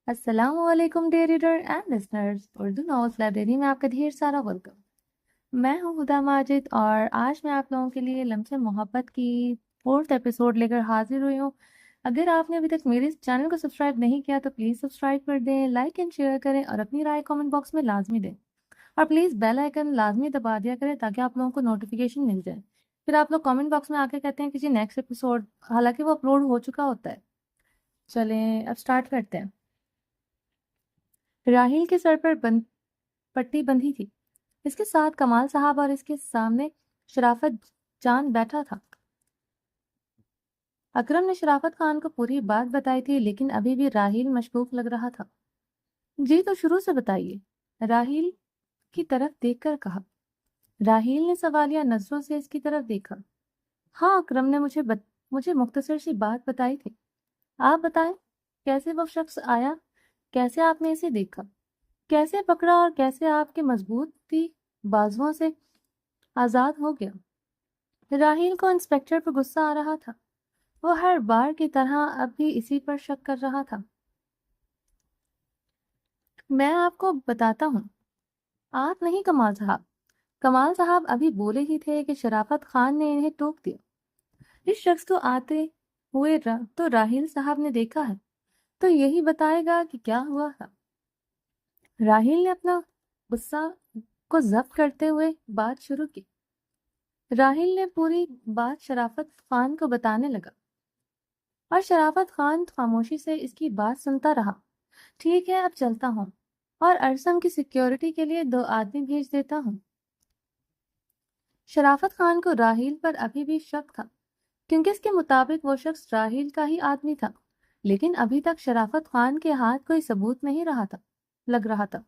السلام علیکم dear reader and listeners, Urdu novels library میں آپ کا ڈھیر سارا ویلکم۔ میں ہوں ہدا ماجد اور آج میں آپ لوگوں کے لیے لمس محبت کی 4th ایپیسوڈ لے کر حاضر ہوئی ہوں۔ اگر آپ نے ابھی تک میرے چینل کو سبسکرائب نہیں کیا تو پلیز سبسکرائب کر دیں، لائک اینڈ شیئر کریں اور اپنی رائے کامنٹ باکس میں لازمی دیں، اور پلیز بیل آئیکن لازمی دبا دیا کریں تاکہ آپ لوگوں کو نوٹیفیکیشن مل جائے۔ پھر آپ لوگ کامنٹ باکس میں آ کے کہتے ہیں کہ جی نیکسٹ ایپیسوڈ، حالانکہ وہ اپلوڈ ہو چکا ہوتا ہے۔ چلیں اب سٹارٹ کرتے ہیں۔ راہیل کے سر پر پٹی بندھی تھی، اس کے ساتھ کمال صاحب اور اس کے سامنے شرافت جان بیٹھا تھا۔ اکرم نے شرافت خان کو پوری بات بتائی تھی، لیکن ابھی بھی راہیل مشکوک لگ رہا تھا۔ جی تو شروع سے بتائیے، راہیل کی طرف دیکھ کر کہا۔ راہیل نے سوالیہ نظروں سے اس کی طرف دیکھا۔ ہاں، اکرم نے مجھے مختصر سی بات بتائی تھی۔ آپ بتائیں، کیسے وہ شخص آیا، کیسے آپ نے اسے دیکھا، کیسے پکڑا اور کیسے آپ کے مضبوط تھی بازوؤں سے آزاد ہو گیا؟ راہیل کو انسپیکٹر پر غصہ آ رہا تھا۔ وہ ہر بار کی طرح اب بھی اسی پر شک کر رہا تھا۔ میں آپ کو بتاتا ہوں۔ آپ نہیں کمال صاحب۔ کمال صاحب ابھی بولے ہی تھے کہ شرافت خان نے انہیں ٹوک دیا۔ اس شخص کو آتے ہوئے تو راہیل صاحب نے دیکھا ہے، تو یہی بتائے گا کہ کیا ہوا تھا۔ راہیل نے اپنا غصہ کو ضبط کرتے ہوئے بات شروع کی۔ راہیل نے پوری بات شرافت خان کو بتانے لگا، اور شرافت خان خاموشی سے اس کی بات سنتا رہا۔ ٹھیک ہے، اب چلتا ہوں اور ارسم کی سیکیورٹی کے لیے 2 آدمی بھیج دیتا ہوں۔ شرافت خان کو راہیل پر ابھی بھی شک تھا، کیونکہ اس کے مطابق وہ شخص راہیل کا ہی آدمی تھا، لیکن ابھی تک شرافت خان کے ہاتھ کوئی ثبوت نہیں لگ رہا تھا۔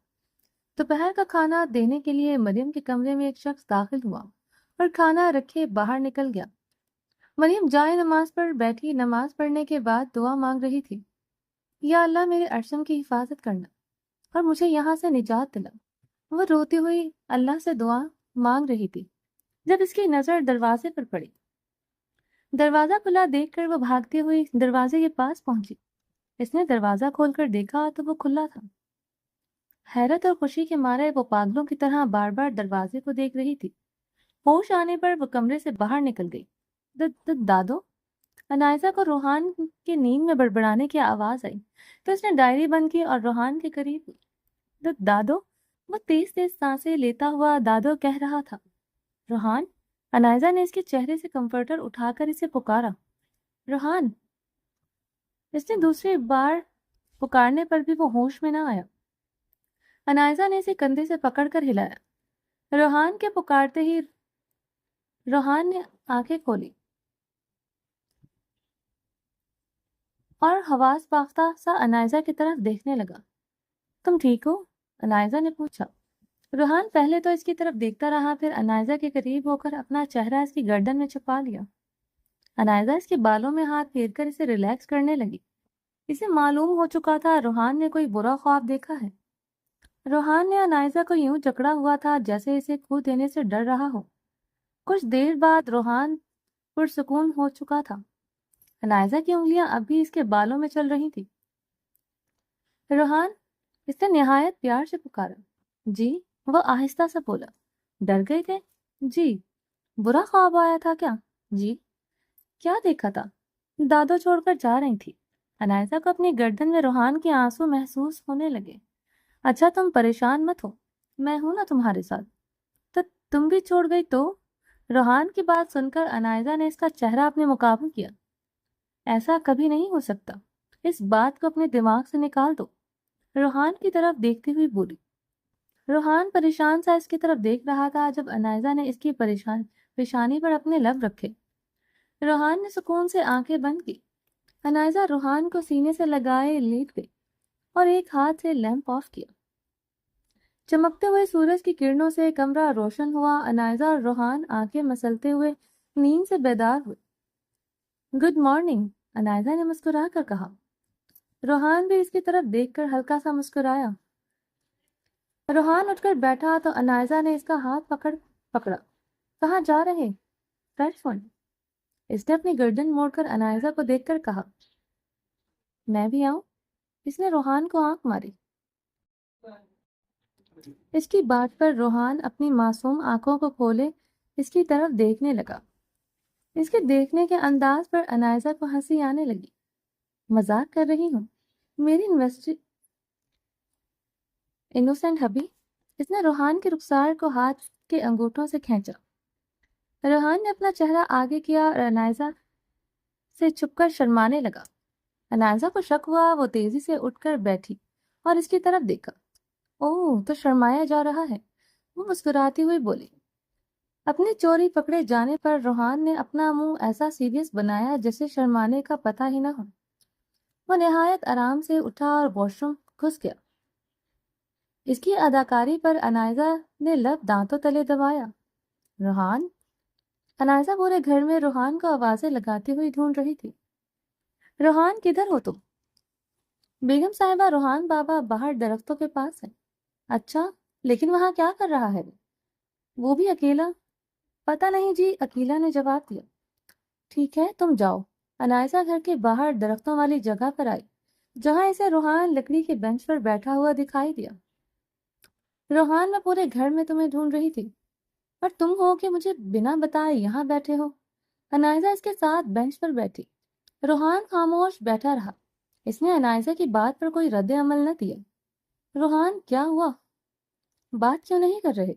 دوپہر کا کھانا دینے کے لیے مریم کے کمرے میں ایک شخص داخل ہوا اور کھانا رکھے باہر نکل گیا۔ مریم جائے نماز پر بیٹھی، نماز پڑھنے کے بعد دعا مانگ رہی تھی۔ یا اللہ، میرے ارسم کی حفاظت کرنا اور مجھے یہاں سے نجات دلا۔ وہ روتی ہوئی اللہ سے دعا مانگ رہی تھی جب اس کی نظر دروازے پر پڑی۔ دروازہ کھلا دیکھ کر وہ بھاگتی ہوئی دروازے کے پاس پہنچی۔ اس نے دروازہ کھول کر دیکھا تو وہ کھلا تھا۔ حیرت اور خوشی کے مارے وہ پاگلوں کی طرح بار بار دروازے کو دیکھ رہی تھی۔ ہوش آنے پر وہ کمرے سے باہر نکل گئی۔ دادو! انائزہ کو روحان کے نیند میں بڑبڑانے کی آواز آئی تو اس نے ڈائری بند کی اور روحان کے قریب ہوئی۔ دادو! وہ تیز تیز سانسیں لیتا ہوا دادو کہہ رہا تھا۔ روحان! انائزہ نے اس کے چہرے سے کمفرٹر اٹھا کر اسے پکارا۔ روحان! اس نے دوسری بار پکارنے پر بھی وہ ہوش میں نہ آیا۔ انائزہ نے اسے کندھے سے پکڑ کر ہلایا۔ روحان کے پکارتے ہی روحان نے آنکھیں کھولی اور حواس باختہ سا انائزہ کی طرف دیکھنے لگا۔ تم ٹھیک ہو؟ انائزہ نے پوچھا۔ روحان پہلے تو اس کی طرف دیکھتا رہا، پھر انائزہ کے قریب ہو کر اپنا چہرہ اس کی گردن میں چھپا لیا۔ انائزہ اس کے بالوں میں ہاتھ پھیر کر اسے ریلیکس کرنے لگی۔ اسے معلوم ہو چکا تھا روحان نے کوئی برا خواب دیکھا ہے۔ روحان نے انائزہ کو یوں جکڑا ہوا تھا جیسے اسے کھو دینے سے ڈر رہا ہو۔ کچھ دیر بعد روحان پرسکون ہو چکا تھا۔ انائزہ کی انگلیاں اب بھی اس کے بالوں میں چل رہی تھی۔ روحان! اس نے نہایت پیار سے پکارا۔ جی؟ وہ آہستہ سا بولا۔ ڈر گئے تھے؟ جی۔ برا خواب آیا تھا کیا؟ جی۔ کیا دیکھا تھا؟ دادو چھوڑ کر جا رہی تھی۔ انائزہ کو اپنی گردن میں روحان کے آنسو محسوس ہونے لگے۔ اچھا، تم پریشان مت ہو، میں ہوں نا تمہارے ساتھ۔ تو تم بھی چھوڑ گئی تو؟ روحان کی بات سن کر انائزہ نے اس کا چہرہ اپنے مقابل کیا۔ ایسا کبھی نہیں ہو سکتا، اس بات کو اپنے دماغ سے نکال دو، روحان کی طرف دیکھتی ہوئی بولی۔ روحان پریشان سا اس کی طرف دیکھ رہا تھا جب انائزہ نے اس کی پیشانی پر اپنے لب رکھے۔ روحان نے سکون سے آنکھیں بند کی۔ انائزہ روحان کو سینے سے لگائے لیٹ گئی اور ایک ہاتھ سے لیمپ آف کیا۔ چمکتے ہوئے سورج کی کرنوں سے کمرہ روشن ہوا۔ انائزہ اور روحان آنکھیں مسلتے ہوئے نیند سے بیدار ہوئے۔ گڈ مارننگ، انائزہ نے مسکرا کر کہا۔ روحان بھی اس کی طرف دیکھ کر ہلکا سا مسکرایا۔ روحان اٹھ کر بیٹھا تو انائزہ نے اس کا ہاتھ پکڑا۔ کہاں جا رہے؟ ٹیلی فون۔ اس نے اپنی گردن موڑ کر انائزہ کو دیکھ کر کہا۔ میں بھی آؤں؟ اس نے روحان کو آنکھ ماری۔ اس کی بات پر روحان اپنی معصوم آنکھوں کو کھولے اس کی طرف دیکھنے لگا۔ اس کے دیکھنے کے انداز پر انائزہ کو ہنسی آنے لگی۔ مذاق کر رہی ہوں؟ میری انوسینٹ ہبی۔ اس نے روحان کے رخسار کو ہاتھ کے انگوٹھوں سے کھینچا۔ روحان نے اپنا چہرہ آگے کیا اور انائزہ سے چھپ کر شرمانے لگا۔ انائزہ کو شک ہوا، وہ تیزی سے اٹھ کر بیٹھی اور اس کی طرف دیکھا۔ اوہ، تو شرمایا جا رہا ہے، وہ مسکراتی ہوئی بولی۔ اپنی چوری پکڑے جانے پر روحان نے اپنا منہ ایسا سیریس بنایا جیسے شرمانے کا پتہ ہی نہ ہو۔ وہ نہایت آرام سے اٹھا اور واش روم گھس گیا۔ اس کی اداکاری پر انائزہ نے لب دانتوں تلے دبایا۔ روحان؟ انائزہ پورے گھر میں روحان کو آوازیں لگاتی ہوئی ڈھونڈ رہی تھی۔ روحان، کدھر ہو تم؟ بیگم صاحبہ، روحان بابا باہر درختوں کے پاس ہے۔ اچھا، لیکن وہاں کیا کر رہا ہے وہ بھی اکیلا؟ پتہ نہیں جی، اکیلا نے جواب دیا۔ ٹھیک ہے، تم جاؤ۔ انائزہ گھر کے باہر درختوں والی جگہ پر آئی جہاں اسے روحان لکڑی کے بینچ پر بیٹھا ہوا دکھائی دیا۔ روحان، میں پورے گھر میں تمہیں ڈھونڈ رہی تھی، اور تم ہو کہ مجھے بنا بتائے یہاں بیٹھے ہو۔ انائزہ اس کے ساتھ بینچ پر بیٹھی۔ روحان خاموش بیٹھا رہا۔ اس نے انائزہ کی بات پر کوئی رد عمل نہ دیا۔ روحان، کیا ہوا؟ بات کیوں نہیں کر رہے؟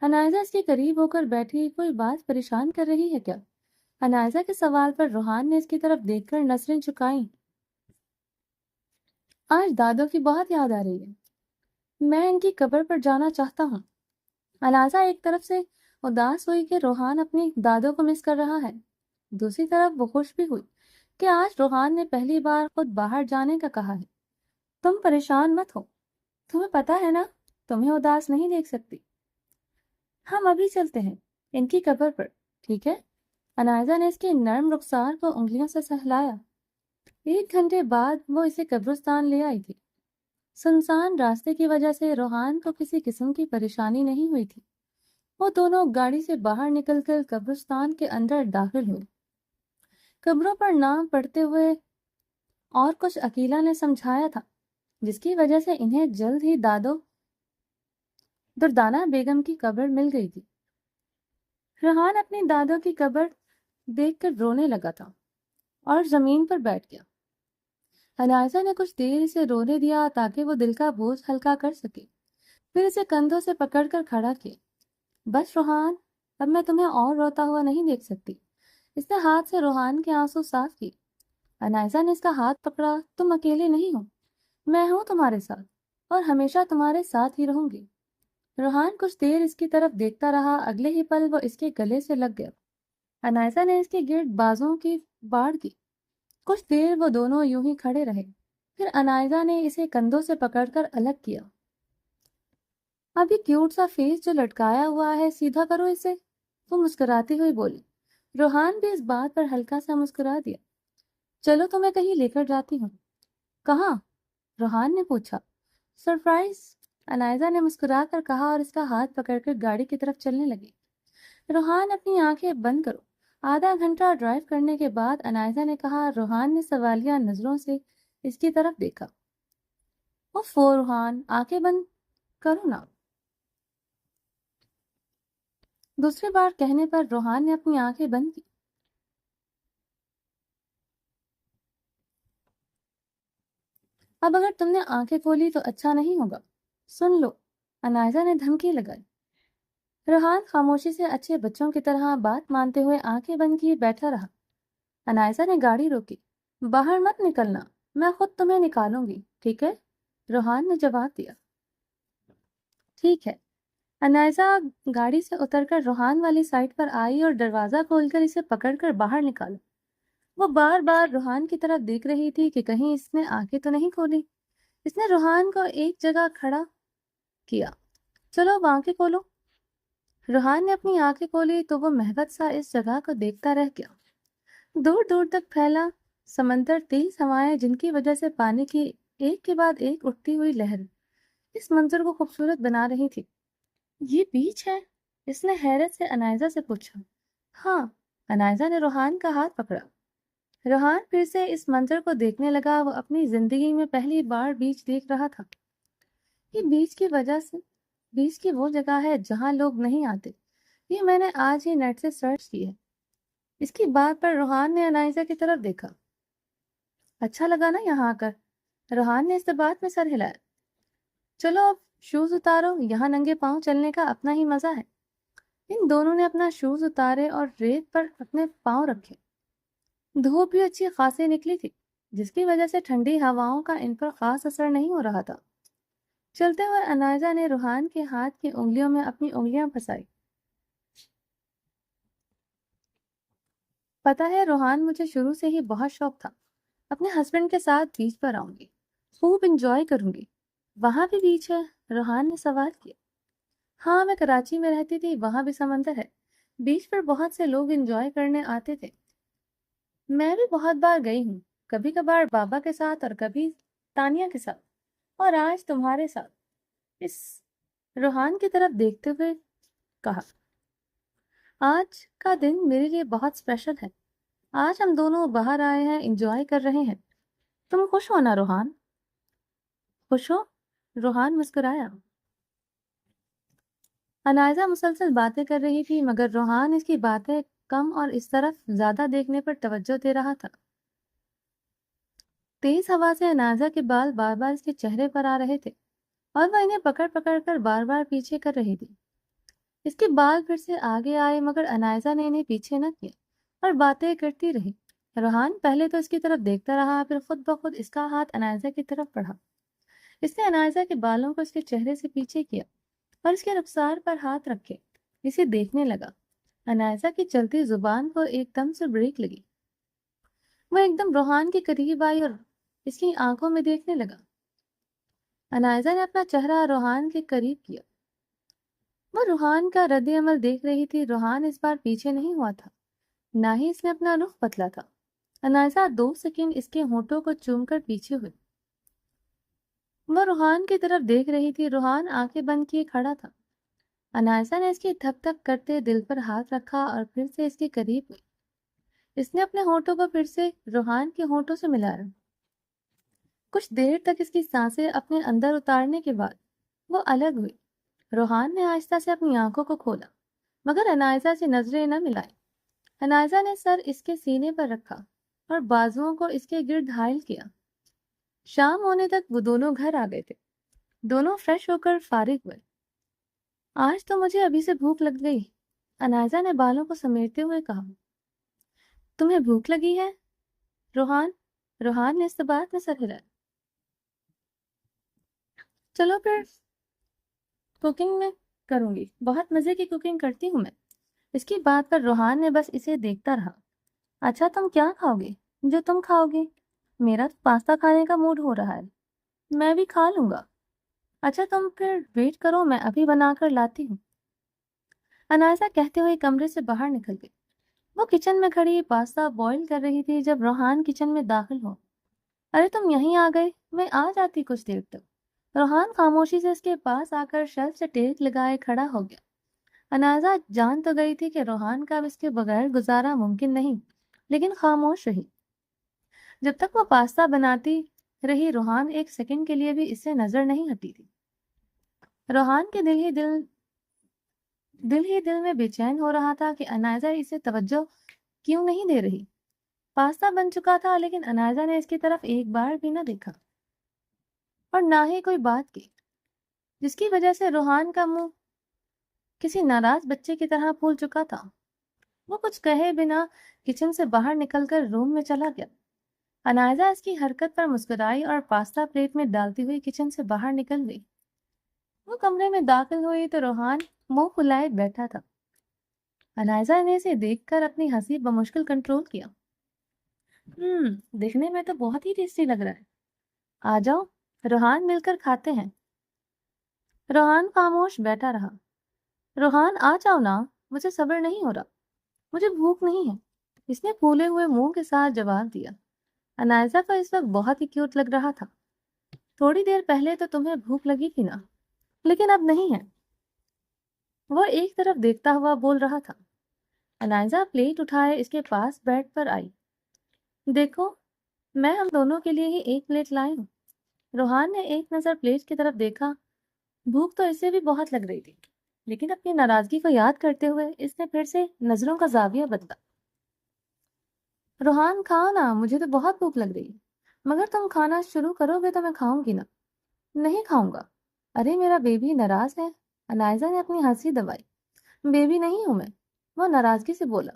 انائزہ اس کے قریب ہو کر بیٹھی۔ کوئی بات پریشان کر رہی ہے کیا؟ انائزہ کے سوال پر روحان نے اس کی طرف دیکھ کر نظریں جھکائیں۔ آج دادوں کی بہت یاد آ رہی ہے، میں ان کی قبر پر جانا چاہتا ہوں۔ انائزہ ایک طرف سے اداس ہوئی کہ روحان اپنی دادوں کو مس کر رہا ہے، دوسری طرف وہ خوش بھی ہوئی کہ آج روحان نے پہلی بار خود باہر جانے کا کہا ہے۔ تم پریشان مت ہو، تمہیں پتہ ہے نا تمہیں اداس نہیں دیکھ سکتی۔ ہم ابھی چلتے ہیں ان کی قبر پر، ٹھیک ہے؟ انائزہ نے اس کے نرم رخسار کو انگلیوں سے سہلایا۔ 1 گھنٹے بعد وہ اسے قبرستان لے آئی تھی۔ سنسان راستے کی وجہ سے روحان کو کسی قسم کی پریشانی نہیں ہوئی تھی۔ وہ دونوں گاڑی سے باہر نکل کر قبرستان کے اندر داخل ہوئے۔ قبروں پر نام پڑھتے ہوئے اور کچھ عقیلہ نے سمجھایا تھا، جس کی وجہ سے انہیں جلد ہی دردانہ بیگم کی قبر مل گئی تھی۔ روحان اپنی دادوں کی قبر دیکھ کر رونے لگا تھا اور زمین پر بیٹھ گیا۔ انائزہ نے کچھ دیر اسے رونے دیا تاکہ وہ دل کا بوجھ ہلکا کر سکے، پھر اسے کندھوں سے پکڑ کر کھڑا کیا۔ بس روحان، اب میں تمہیں اور روتا ہوا نہیں دیکھ سکتی۔ اس نے ہاتھ سے روحان کے آنسو صاف کیے۔ انائزہ نے اس کا ہاتھ پکڑا۔ تم اکیلے نہیں ہو، میں ہوں تمہارے ساتھ اور ہمیشہ تمہارے ساتھ ہی رہوں گی۔ روحان کچھ دیر اس کی طرف دیکھتا رہا، اگلے ہی پل وہ اس کے گلے سے لگ گیا۔ انائزہ نے اس کے گرد بازوؤں کی باڑ دی۔ کچھ دیر وہ دونوں یوں ہی کھڑے رہے، پھر انائزہ نے اسے کندھوں سے پکڑ کر الگ کیا۔ اب یہ کیوٹ سا فیس جو لٹکایا ہوا ہے، سیدھا کرو اسے، وہ مسکراتی ہوئی بولی۔ روحان بھی اس بات پر ہلکا سا مسکرا دیا۔ چلو تمہیں کہیں لے کر جاتی ہوں۔ کہاں؟ روحان نے پوچھا۔ سرپرائز، انائزہ نے مسکرا کر کہا اور اس کا ہاتھ پکڑ کر گاڑی کی طرف چلنے لگی۔ روحان، اپنی آنکھیں بند کرو۔ آدھا گھنٹہ ڈرائیو کرنے کے بعد انائزہ نے کہا۔ روحان نے سوالیہ نظروں سے اس کی طرف دیکھا۔ اوفو روحان، آنکھیں بند کرو نا۔ دوسری بار کہنے پر روحان نے اپنی آنکھیں بند کی۔ اب اگر تم نے آنکھیں کھولی تو اچھا نہیں ہوگا، سن لو، انائزہ نے دھمکی لگائی۔ روحان خاموشی سے اچھے بچوں کی طرح بات مانتے ہوئے آنکھیں بند کیے بیٹھا رہا۔ انائزہ نے گاڑی روکی۔ باہر مت نکلنا، میں خود تمہیں نکالوں گی، ٹھیک ہے؟ روحان نے جواب دیا۔ ٹھیک ہے۔ انائزہ گاڑی سے اتر کر روحان والی سائڈ پر آئی اور دروازہ کھول کر اسے پکڑ کر باہر نکالا۔ وہ بار بار روحان کی طرف دیکھ رہی تھی کہ کہیں اس نے آنکھیں تو نہیں کھولی۔ اس نے روحان کو ایک جگہ کھڑا کیا۔ چلو اب آنکھیں کھولو۔ روحان نے اپنی آنکھیں کھولی تو وہ مہبت سا اس جگہ کو دیکھتا رہ گیا۔ دور دور تک پھیلا سمندر، تیز ہوائیں جن کی وجہ سے پانی کی ایک کے بعد ایک اٹھتی ہوئی لہر اس منظر کو خوبصورت بنا رہی تھی۔ یہ بیچ ہے؟ اس نے حیرت سے انائزہ سے پوچھا۔ ہاں، انائزہ نے روحان کا ہاتھ پکڑا۔ روحان پھر سے اس منظر کو دیکھنے لگا۔ وہ اپنی زندگی میں پہلی بار بیچ دیکھ رہا تھا۔ یہ بیچ کی وہ جگہ ہے جہاں لوگ نہیں آتے۔ یہ میں نے آج ہی نیٹ سے سرچ کی ہے۔ اس کی بات پر روحان نے انائزہ کی طرف دیکھا۔ اچھا لگا نا یہاں آ کر؟ روحان نے اس بات میں سر ہلایا۔ چلو اب شوز اتارو، یہاں ننگے پاؤں چلنے کا اپنا ہی مزہ ہے۔ ان دونوں نے اپنا شوز اتارے اور ریت پر اپنے پاؤں رکھے۔ دھوپ بھی اچھی خاصی نکلی تھی، جس کی وجہ سے ٹھنڈی ہواؤں کا ان پر خاص اثر نہیں ہو رہا تھا۔ چلتے ہوئے انائزہ نے روحان کے ہاتھ کی انگلیوں میں اپنی انگلیاں پھنسائی۔ پتہ ہے روحان، مجھے شروع سے ہی بہت شوق تھا اپنے ہسبینڈ کے ساتھ بیچ پر آؤں گی، خوب انجوائے کروں گی۔ وہاں بھی بیچ ہے؟ روحان نے سوال کیا۔ ہاں، میں کراچی میں رہتی تھی، وہاں بھی سمندر ہے۔ بیچ پر بہت سے لوگ انجوائے کرنے آتے تھے۔ میں بھی بہت بار گئی ہوں، کبھی کبھار بابا کے ساتھ اور کبھی تانیہ کے ساتھ، اور آج تمہارے ساتھ۔ اس روحان کی طرف دیکھتے ہوئے کہا، آج کا دن میرے لیے بہت اسپیشل ہے۔ آج ہم دونوں باہر آئے ہیں، انجوائے کر رہے ہیں۔ تم خوش ہو نا روحان؟ خوش ہو؟ روحان مسکرایا۔ انائزہ مسلسل باتیں کر رہی تھی، مگر روحان اس کی باتیں کم اور اس طرف زیادہ دیکھنے پر توجہ دے رہا تھا۔ تیز ہوا سے انائزہ کے بال بار بار اس کے چہرے پر آ رہے تھے اور وہ انہیں پکڑ پکڑ کر بار بار پیچھے کر رہی تھی۔ اس کے بال پھر سے آگے آئے، مگر انائزہ نے انہیں پیچھے نہ کیا اور باتیں کرتی رہی۔ روحان پہلے تو اس کی طرف دیکھتا رہا، پھر خود بخود اس کا ہاتھ انائزہ کی طرف بڑھا۔ اس نے انائزہ کے بالوں کو اس کے چہرے سے پیچھے کیا اور اس کے رخسار پر ہاتھ رکھے اسے دیکھنے لگا۔ انائزہ کی چلتی زبان کو ایک دم سے بریک لگی۔ وہ ایک دم روحان کے قریب آئی اور اس کی آنکھوں میں دیکھنے لگا۔ انائزہ نے اپنا چہرہ روحان کے قریب کیا۔ وہ روحان کا رد عمل دیکھ رہی تھی۔ روحان اس بار پیچھے نہیں ہوا تھا، نہ ہی اس نے اپنا رخ بدلا تھا۔ انائزہ 2 سیکنڈ اس کے ہونٹوں کو چوم کر پیچھے ہوئی۔ وہ روحان کی طرف دیکھ رہی تھی۔ روحان آنکھیں بند کیے کھڑا تھا۔ انائزہ نے اس کی دھک دھک کرتے دل پر ہاتھ رکھا اور پھر سے اس کے قریب ہوئی۔ اس نے اپنے ہونٹوں کو پھر سے روحان کے ہونٹوں سے ملایا۔ کچھ دیر تک اس کی سانسیں اپنے اندر اتارنے کے بعد وہ الگ ہوئی۔ روحان نے آہستہ سے اپنی آنکھوں کو کھولا، مگر انائزہ سے نظریں نہ ملائیں۔ انائزہ نے سر اس کے سینے پر رکھا اور بازوؤں کو اس کے گرد حائل کیا۔ شام ہونے تک وہ دونوں گھر آ گئے تھے۔ دونوں فریش ہو کر فارغ ہوئے۔ آج تو مجھے ابھی سے بھوک لگ گئی، انائزہ نے بالوں کو سمیٹتے ہوئے کہا۔ تمہیں بھوک لگی ہے؟ روحان نے اس بات میں سر ہلایا۔ چلو پھر کوکنگ میں کروں گی، بہت مزے کی کوکنگ کرتی ہوں میں۔ اس کی بات پر روحان نے بس اسے دیکھتا رہا۔ اچھا، تم کیا کھاؤ گے؟ جو تم کھاؤ گے۔ میرا تو پاستا کھانے کا موڈ ہو رہا ہے، میں بھی کھا لوں گا۔ اچھا تم پھر ویٹ کرو، میں ابھی بنا کر لاتی ہوں۔ انائزہ کہتے ہوئے کمرے سے باہر نکل گئی۔ وہ کچن میں کھڑی پاستا بوائل کر رہی تھی جب روحان کچن میں داخل ہو۔ ارے تم یہیں آ گئے، میں آ جاتی کچھ دیر تک۔ روحان خاموشی سے اس کے پاس آ کر شیلف سے ٹیک لگائے کھڑا ہو گیا۔ انائزہ جان تو گئی تھی کہ روحان کا اب اس کے بغیر گزارا ممکن نہیں، لیکن خاموش رہی۔ جب تک وہ پاستا بناتی رہی، روحان ایک سیکنڈ کے لیے بھی اس سے نظر نہیں ہٹی تھی۔ روحان کے دل ہی دل میں بے چین ہو رہا تھا کہ انائزہ اسے توجہ کیوں نہیں دے رہی۔ پاستا بن چکا تھا، لیکن انائزہ نے اس کی طرف ایک بار بھی نہ دیکھا اور نہ ہی کوئی بات کی، جس کی وجہ سے روحان کا منہ کسی ناراض بچے کی طرح پھول چکا تھا۔ وہ کچھ کہے بنا کچن سے باہر نکل کر روم میں چلا گیا۔ انائزہ اس کی حرکت پر مسکرائی اور پاستا پلیٹ میں ڈالتی ہوئی کچن سے باہر نکل گئی۔ وہ کمرے میں داخل ہوئی تو روحان منہ پھلائے بیٹھا تھا۔ انائزہ نے اسے دیکھ کر اپنی ہنسی بمشکل کنٹرول کیا۔ دیکھنے میں تو بہت ہی ٹیسٹی لگ رہا ہے، آ جاؤ روحان، مل کر کھاتے ہیں۔ روحان خاموش بیٹھا رہا۔ روحان آ جاؤ نا، مجھے صبر نہیں ہو رہا، مجھے بھوک نہیں ہے، اس نے پھولے ہوئے منہ کے ساتھ جواب دیا۔ انائزہ کو اس وقت بہت ہی کیوٹ لگ رہا تھا۔ تھوڑی دیر پہلے تو تمہیں بھوک لگی تھی نا، لیکن اب نہیں ہے، وہ ایک طرف دیکھتا ہوا بول رہا تھا۔ انائزہ پلیٹ اٹھائے اس کے پاس بیڈ پر آئی۔ دیکھو، میں ہم دونوں کے لیے ہی ایک پلیٹ لائی ہوں۔ روحان نے ایک نظر پلیٹ کی طرف دیکھا۔ بھوک تو اسے بھی بہت لگ رہی تھی، لیکن اپنی ناراضگی کو یاد کرتے ہوئے اس نے پھر سے نظروں کا زاویہ بدلا۔ روحان کھاؤ نا، مجھے تو بہت بھوک لگ رہی ہے، مگر تم کھانا شروع کرو گے تو میں کھاؤں گی نا۔ نہیں کھاؤں گا۔ ارے میرا بیبی ناراض ہے۔ انائزہ نے اپنی ہنسی دبائی۔ بیبی نہیں ہوں میں، وہ ناراضگی سے بولا۔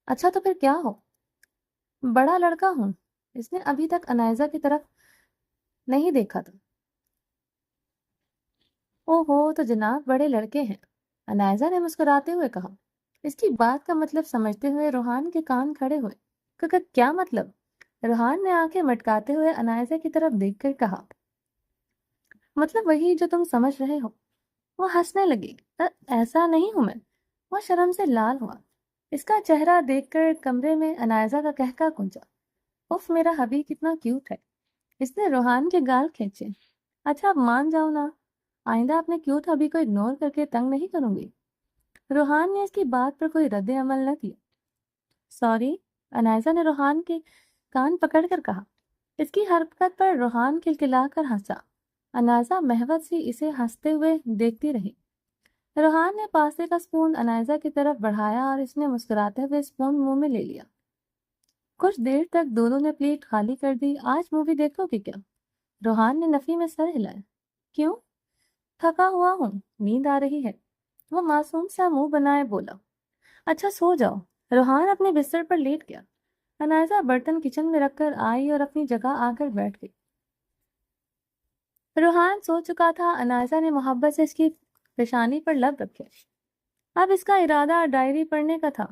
اچھا تو پھر کیا ہو؟ بڑا لڑکا ہوں۔ اس نے ابھی تک انائزہ کی طرف نہیں دیکھا تھا۔ او ہو، تو جناب بڑے لڑکے ہیں، انائزہ نے مسکراتے ہوئے کہا۔ اس کی بات کا مطلب سمجھتے ہوئے روحان کے کان کھڑے ہوئے۔ کیا مطلب؟ روحان نے آنکھیں مٹکاتے ہوئے انائزہ کی طرف دیکھ کر کہا، مطلب وہی جو تم سمجھ رہے ہو۔ وہ ہنسنے لگی۔ ایسا نہیں ہوں میں۔ وہ شرم سے لال ہوا۔ اس کا چہرہ دیکھ کر کمرے میں انائزہ کا قہقہ گونجا۔ اف، میرا حبی کتنا کیوٹ ہے۔ اس نے روحان کے گال کھینچے۔ اچھا اب مان جاؤ نا، آئندہ اپنے کیوٹ حبی کو اگنور کر کے تنگ نہیں کروں گی۔ روحان نے اس کی بات پر کوئی رد عمل نہ کیا۔ سوری، انائزہ نے روحان کے کان پکڑ کر کہا۔ اس کی حرکت پر روحان کلکلا کر ہنسا۔ انائزہ محوت سی اسے ہنستے ہوئے دیکھتی رہی۔ روحان نے پاسے کا سپون انائزہ کی طرف بڑھایا اور اس نے مسکراتے ہوئے سپون منہ میں لے لیا۔ کچھ دیر تک دونوں نے پلیٹ خالی کر دی۔ آج مووی دیکھو گے کیا؟ روحان نے نفی میں سر ہلایا۔ کیوں؟ تھکا ہوا ہوں، نیند آ رہی ہے، وہ معصوم سا منہ بنائے بولا۔ اچھا سو جاؤ۔ روحان اپنے بستر پر لیٹ گیا۔ انائزہ برتن کچن میں رکھ کر آئی اور اپنی جگہ آ کر بیٹھ گئی۔ روحان سو چکا تھا۔ انائزہ نے محبت سے اس کی پیشانی پر لب رکھے۔ اب اس کا ارادہ ڈائری پڑھنے کا تھا۔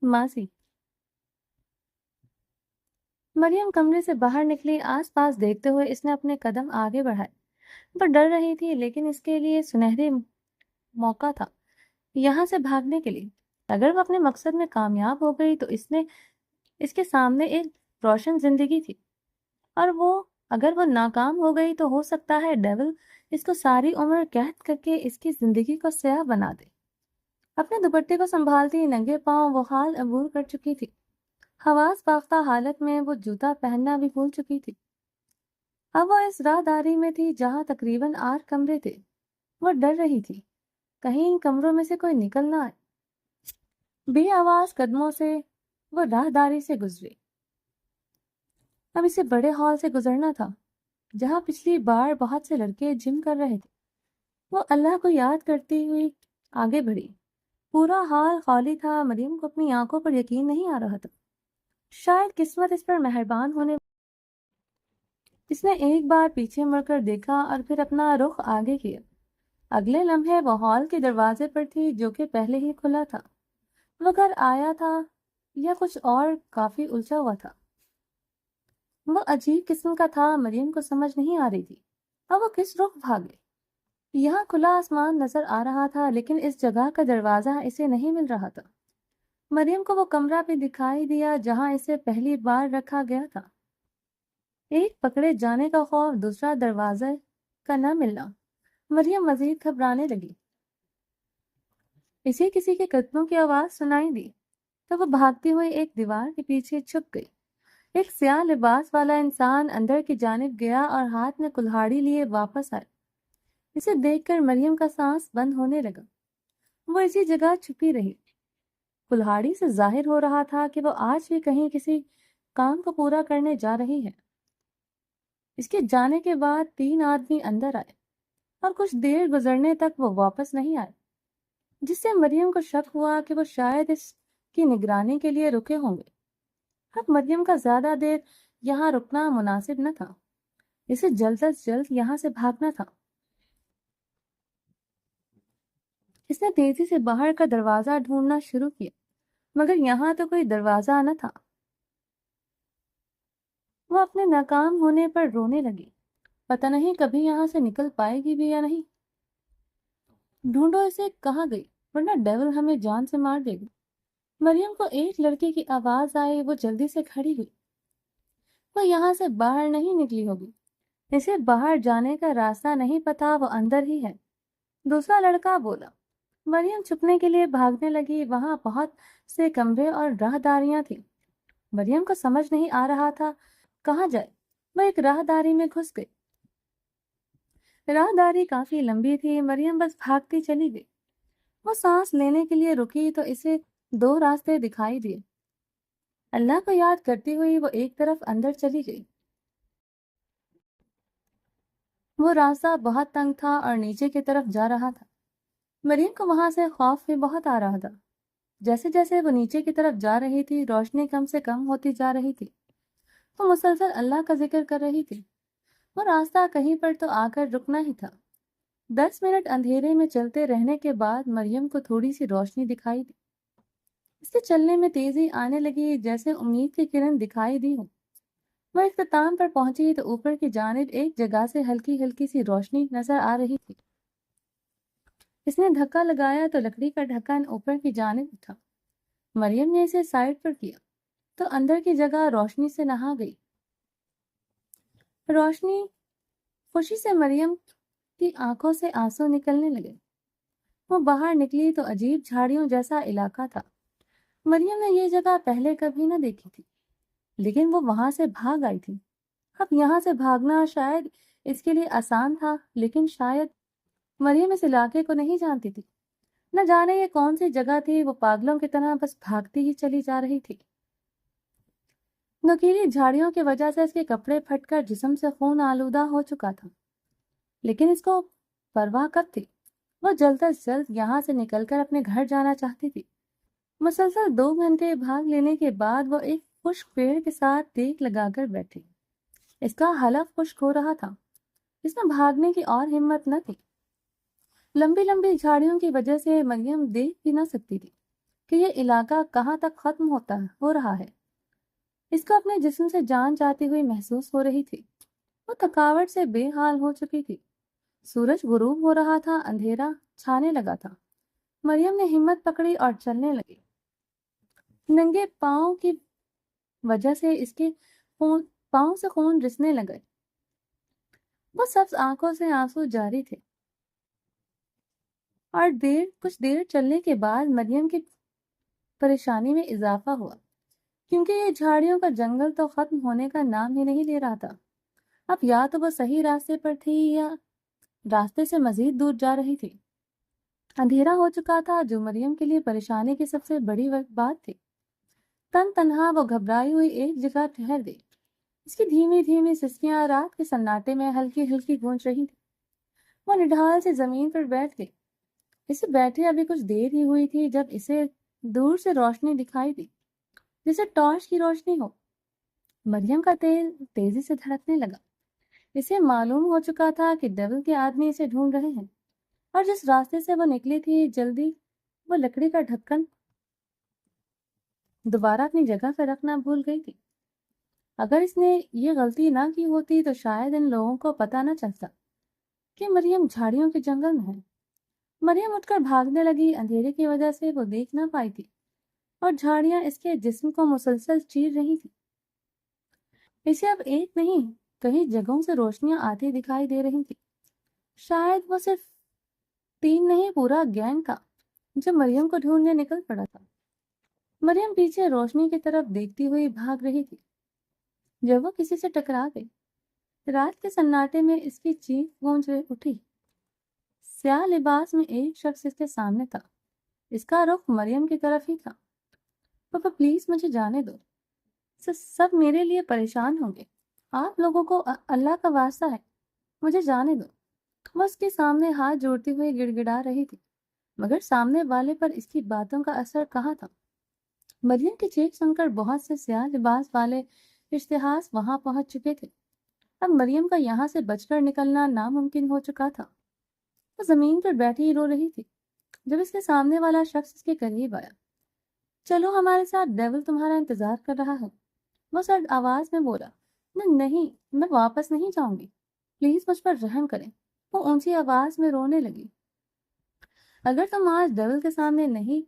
ماسی مریم کمرے سے باہر نکلی۔ آس پاس دیکھتے ہوئے اس نے اپنے قدم آگے بڑھائے۔ وہ ڈر رہی تھی، لیکن اس کے لیے سنہری موقع تھا یہاں سے بھاگنے کے لیے۔ اگر وہ اپنے مقصد میں کامیاب ہو گئی تو اس کے سامنے ایک روشن زندگی تھی، اور اگر وہ ناکام ہو گئی تو ہو سکتا ہے ڈیول اس کو ساری عمر قید کر کے اس کی زندگی کو سیاہ بنا دے۔ اپنے دوپٹے کو سنبھالتی ننگے پاؤں وہ حال عبور کر چکی تھی۔ حواس باختہ حالت میں وہ جوتا پہننا بھی بھول چکی تھی۔ اب وہ اس راہداری میں تھی جہاں تقریباً 8 کمرے تھے۔ وہ ڈر رہی تھی کہیں ان کمروں میں سے کوئی نکل نہ آئے۔ بے آواز قدموں سے وہ راہداری سے گزری۔ اب اسے بڑے ہال سے گزرنا تھا جہاں پچھلی بار بہت سے لڑکے جم کر رہے تھے۔ وہ اللہ کو یاد کرتی ہوئی آگے بڑھی۔ پورا ہال خالی تھا۔ مریم کو اپنی آنکھوں پر یقین نہیں آ رہا تھا۔ شاید قسمت اس پر مہربان ہونے۔ اس نے ایک بار پیچھے مڑ کر دیکھا اور پھر اپنا رخ آگے کیا۔ اگلے لمحے وہ ہال کے دروازے پر تھی جو کہ پہلے ہی کھلا تھا۔ وہ گھر آیا تھا یا کچھ اور کافی الجھا ہوا تھا۔ وہ عجیب قسم کا تھا، مریم کو سمجھ نہیں آ رہی تھی۔ اب وہ کس رخ بھاگے؟ یہاں کھلا آسمان نظر آ رہا تھا، لیکن اس جگہ کا دروازہ اسے نہیں مل رہا تھا۔ مریم کو وہ کمرہ بھی دکھائی دیا جہاں اسے پہلی بار رکھا گیا تھا۔ ایک پکڑے جانے کا خوف، دوسرا دروازے کا نہ ملنا۔ مریم مزید گھبرانے لگی۔ اسے کسی کے قدموں کی آواز سنائی دی تو وہ بھاگتی ہوئی ایک دیوار کے پیچھے چھپ گئی۔ ایک سیاہ لباس والا انسان اندر کی جانب گیا اور ہاتھ میں کلہاڑی لیے واپس آیا۔ اسے دیکھ کر مریم کا سانس بند ہونے لگا۔ وہ اسی جگہ چھپی رہی۔ کلہاڑی سے ظاہر ہو رہا تھا کہ وہ آج بھی کہیں کسی کام کو پورا کرنے جا رہی ہے۔ اس کے جانے کے بعد 3 آدمی اندر آئے اور کچھ دیر گزرنے تک وہ واپس نہیں آئے، جس سے مریم کو شک ہوا کہ وہ شاید اس کی نگرانی کے لیے رکے ہوں گے۔ اب مریم کا زیادہ دیر یہاں رکنا مناسب نہ تھا۔ اسے جلد از جلد یہاں سے بھاگنا تھا۔ اس نے تیزی سے باہر کا دروازہ ڈھونڈنا شروع کیا، مگر یہاں تو کوئی دروازہ نہ تھا۔ وہ اپنے ناکام ہونے پر رونے لگی۔ پتہ نہیں کبھی یہاں سے نکل پائے گی بھی یا نہیں۔ ڈھونڈو اسے کہاں گئی، ورنہ ڈیول ہمیں جان سے مار دے گی۔ مریم کو ایک لڑکے کی آواز آئی۔ وہ جلدی سے کھڑی ہوئی۔ وہ یہاں سے باہر نہیں نکلی ہوگی۔ اسے باہر جانے کا راستہ نہیں پتا، وہ اندر ہی ہے۔ دوسرا لڑکا بولا۔ مریم چھپنے کے لیے بھاگنے لگی۔ وہاں بہت سے کمرے اور راہداریاں تھیں۔ مریم کو سمجھ نہیں آ رہا تھا کہاں جائے۔ وہ ایک راہداری میں گھس گئی۔ راہداری کافی لمبی تھی، مریم بس بھاگتی چلی گئی۔ وہ سانس لینے کے لیے رکی تو اسے دو راستے دکھائی دیے۔ اللہ کو یاد کرتی ہوئی وہ ایک طرف اندر چلی گئی۔ وہ راستہ بہت تنگ تھا اور نیچے کی طرف جا رہا تھا۔ مریم کو وہاں سے خوف بھی بہت آ رہا تھا۔ جیسے جیسے وہ نیچے کی طرف جا رہی تھی، روشنی کم سے کم ہوتی جا رہی تھی۔ وہ مسلسل اللہ کا ذکر کر رہی تھی۔ وہ راستہ کہیں پر تو آ کر رکنا ہی تھا۔ 10 منٹ اندھیرے میں چلتے رہنے کے بعد مریم کو تھوڑی سی روشنی دکھائی دی۔ اس کے چلنے میں تیزی آنے لگی، جیسے امید کی کرن دکھائی دی ہو۔ وہ اختتام پر پہنچی تو اوپر کی جانب ایک جگہ سے ہلکی ہلکی سی روشنی نظر آ رہی تھی۔ اس نے دھکا لگایا تو لکڑی کا ڈھکن اوپر کی جانب اٹھا۔ مریم نے اسے سائڈ پر کیا تو اندر کی جگہ روشنی سے نہا گئی۔ روشنی خوشی سے مریم کی آنکھوں سے آنسو نکلنے لگے۔ وہ باہر نکلی تو عجیب جھاڑیوں جیسا علاقہ تھا۔ مریم نے یہ جگہ پہلے کبھی نہ دیکھی تھی، لیکن وہ وہاں سے بھاگ آئی تھی۔ اب یہاں سے بھاگنا شاید اس کے لیے آسان تھا، لیکن شاید مریم اس علاقے کو نہیں جانتی تھی۔ نہ جانے یہ کون سی جگہ تھی، وہ پاگلوں کی طرح بس بھاگتی ہی چلی جا رہی تھی۔ نوکیلی جھاڑیوں کی وجہ سے اس کے کپڑے پھٹ کر جسم سے خون آلودہ ہو چکا تھا، لیکن اس کو پرواہ کب تھی؟ وہ جلد از جلد یہاں سے نکل کر اپنے گھر جانا چاہتی تھی۔ مسلسل 2 گھنٹے بھاگ لینے کے بعد وہ ایک خشک پیڑ کے ساتھ ٹیک لگا کر بیٹھی۔ اس کا حلق خشک ہو رہا تھا، اس میں بھاگنے کی اور ہمت نہ تھی۔ لمبی لمبی جھاڑیوں کی وجہ سے مریم دیکھ بھی نہ سکتی تھی کہ یہ علاقہ کہاں تک ختم ہو رہا ہے۔ اس کو اپنے جسم سے جان جاتی ہوئی محسوس ہو رہی تھی۔ وہ تھکاوٹ سے بے حال ہو چکی تھی۔ سورج غروب ہو رہا تھا، اندھیرا چھانے لگا تھا۔ مریم نے ہمت پکڑی اور چلنے لگی۔ ننگے پاؤں کی وجہ سے اس کے پاؤں سے خون رسنے لگے۔ وہ سبز آنکھوں سے آنسو جاری تھے، اور کچھ دیر چلنے کے بعد مریم کی پریشانی میں اضافہ ہوا، کیونکہ یہ جھاڑیوں کا جنگل تو ختم ہونے کا نام ہی نہیں لے رہا تھا۔ اب یا تو وہ صحیح راستے پر تھی یا راستے سے مزید دور جا رہی تھی۔ اندھیرا ہو چکا تھا، جو مریم کے لیے پریشانی کی سب سے بڑی بات تھی۔ تنہا وہ گھبرائی ہوئی ایک جگہ ٹھہر گئی۔ اس کی دھیمی دھیمی سسکیاں رات کے سناٹے میں ہلکی ہلکی گونج رہی تھی۔ وہ نڈھال سے زمین پر بیٹھ گئی۔ اسے بیٹھے ابھی کچھ دیر ہی ہوئی تھی جب اسے دور سے روشنی دکھائی دی، جیسے ٹارچ کی روشنی ہو۔ مریم کا دل تیزی سے دھڑکنے لگا۔ اسے معلوم ہو چکا تھا کہ ڈیول کے آدمی اسے ڈھونڈ رہے ہیں، اور جس راستے سے وہ نکلی تھی جلدی وہ لکڑی کا ڈھکن دوبارہ اپنی جگہ پر رکھنا بھول گئی تھی۔ اگر اس نے یہ غلطی نہ کی ہوتی تو شاید ان لوگوں کو پتہ نہ چلتا کہ مریم جھاڑیوں کے جنگل میں ہے۔ مریم اٹھ کر بھاگنے لگی۔ اندھیرے کی وجہ سے وہ دیکھ نہ پائی تھی، اور جھاڑیاں اس کے جسم کو مسلسل چیر رہی تھی۔ اسے اب ایک نہیں کئی جگہوں سے روشنیاں آتی دکھائی دے رہی تھی۔ شاید وہ صرف 3 نہیں، پورا گینگ تھا جو مریم کو ڈھونڈنے نکل پڑا تھا۔ مریم پیچھے روشنی کی طرف دیکھتی ہوئی بھاگ رہی تھی جب وہ کسی سے ٹکرا گئی۔ رات کے سناٹے میں اس کی چیخ گونج اٹھی۔ سیاہ لباس میں ایک شخص اس کے سامنے تھا۔ اس کا رخ مریم کی طرف ہی تھا۔ پاپا پلیز مجھے جانے دو، سب میرے لیے پریشان ہوں گے۔ آپ لوگوں کو اللہ کا واسطہ ہے، مجھے جانے دو۔ وہ اس کے سامنے ہاتھ جوڑتی ہوئی گڑ گڑا رہی تھی، مگر سامنے والے پر اس کی باتوں کا اثر کہاں تھا۔ مریم کی چیخ سن کر بہت سے سیاہ لباس والے اشتہاس وہاں پہنچ چکے تھے۔ اب مریم کا یہاں سے بچ کر نکلنا ناممکن ہو چکا تھا۔ وہ زمین پر بیٹھی رو رہی تھی جب اس کے سامنے والا شخص اس کے قریب آیا۔ چلو ہمارے ساتھ، ڈیول تمہارا انتظار کر رہا ہے، وہ سرد آواز میں بولا۔ نہیں، میں واپس نہیں جاؤں گی، پلیز مجھ پر رحم کریں۔ وہ اونچی آواز میں رونے لگی۔ اگر تم آج ڈیول کے سامنے نہیں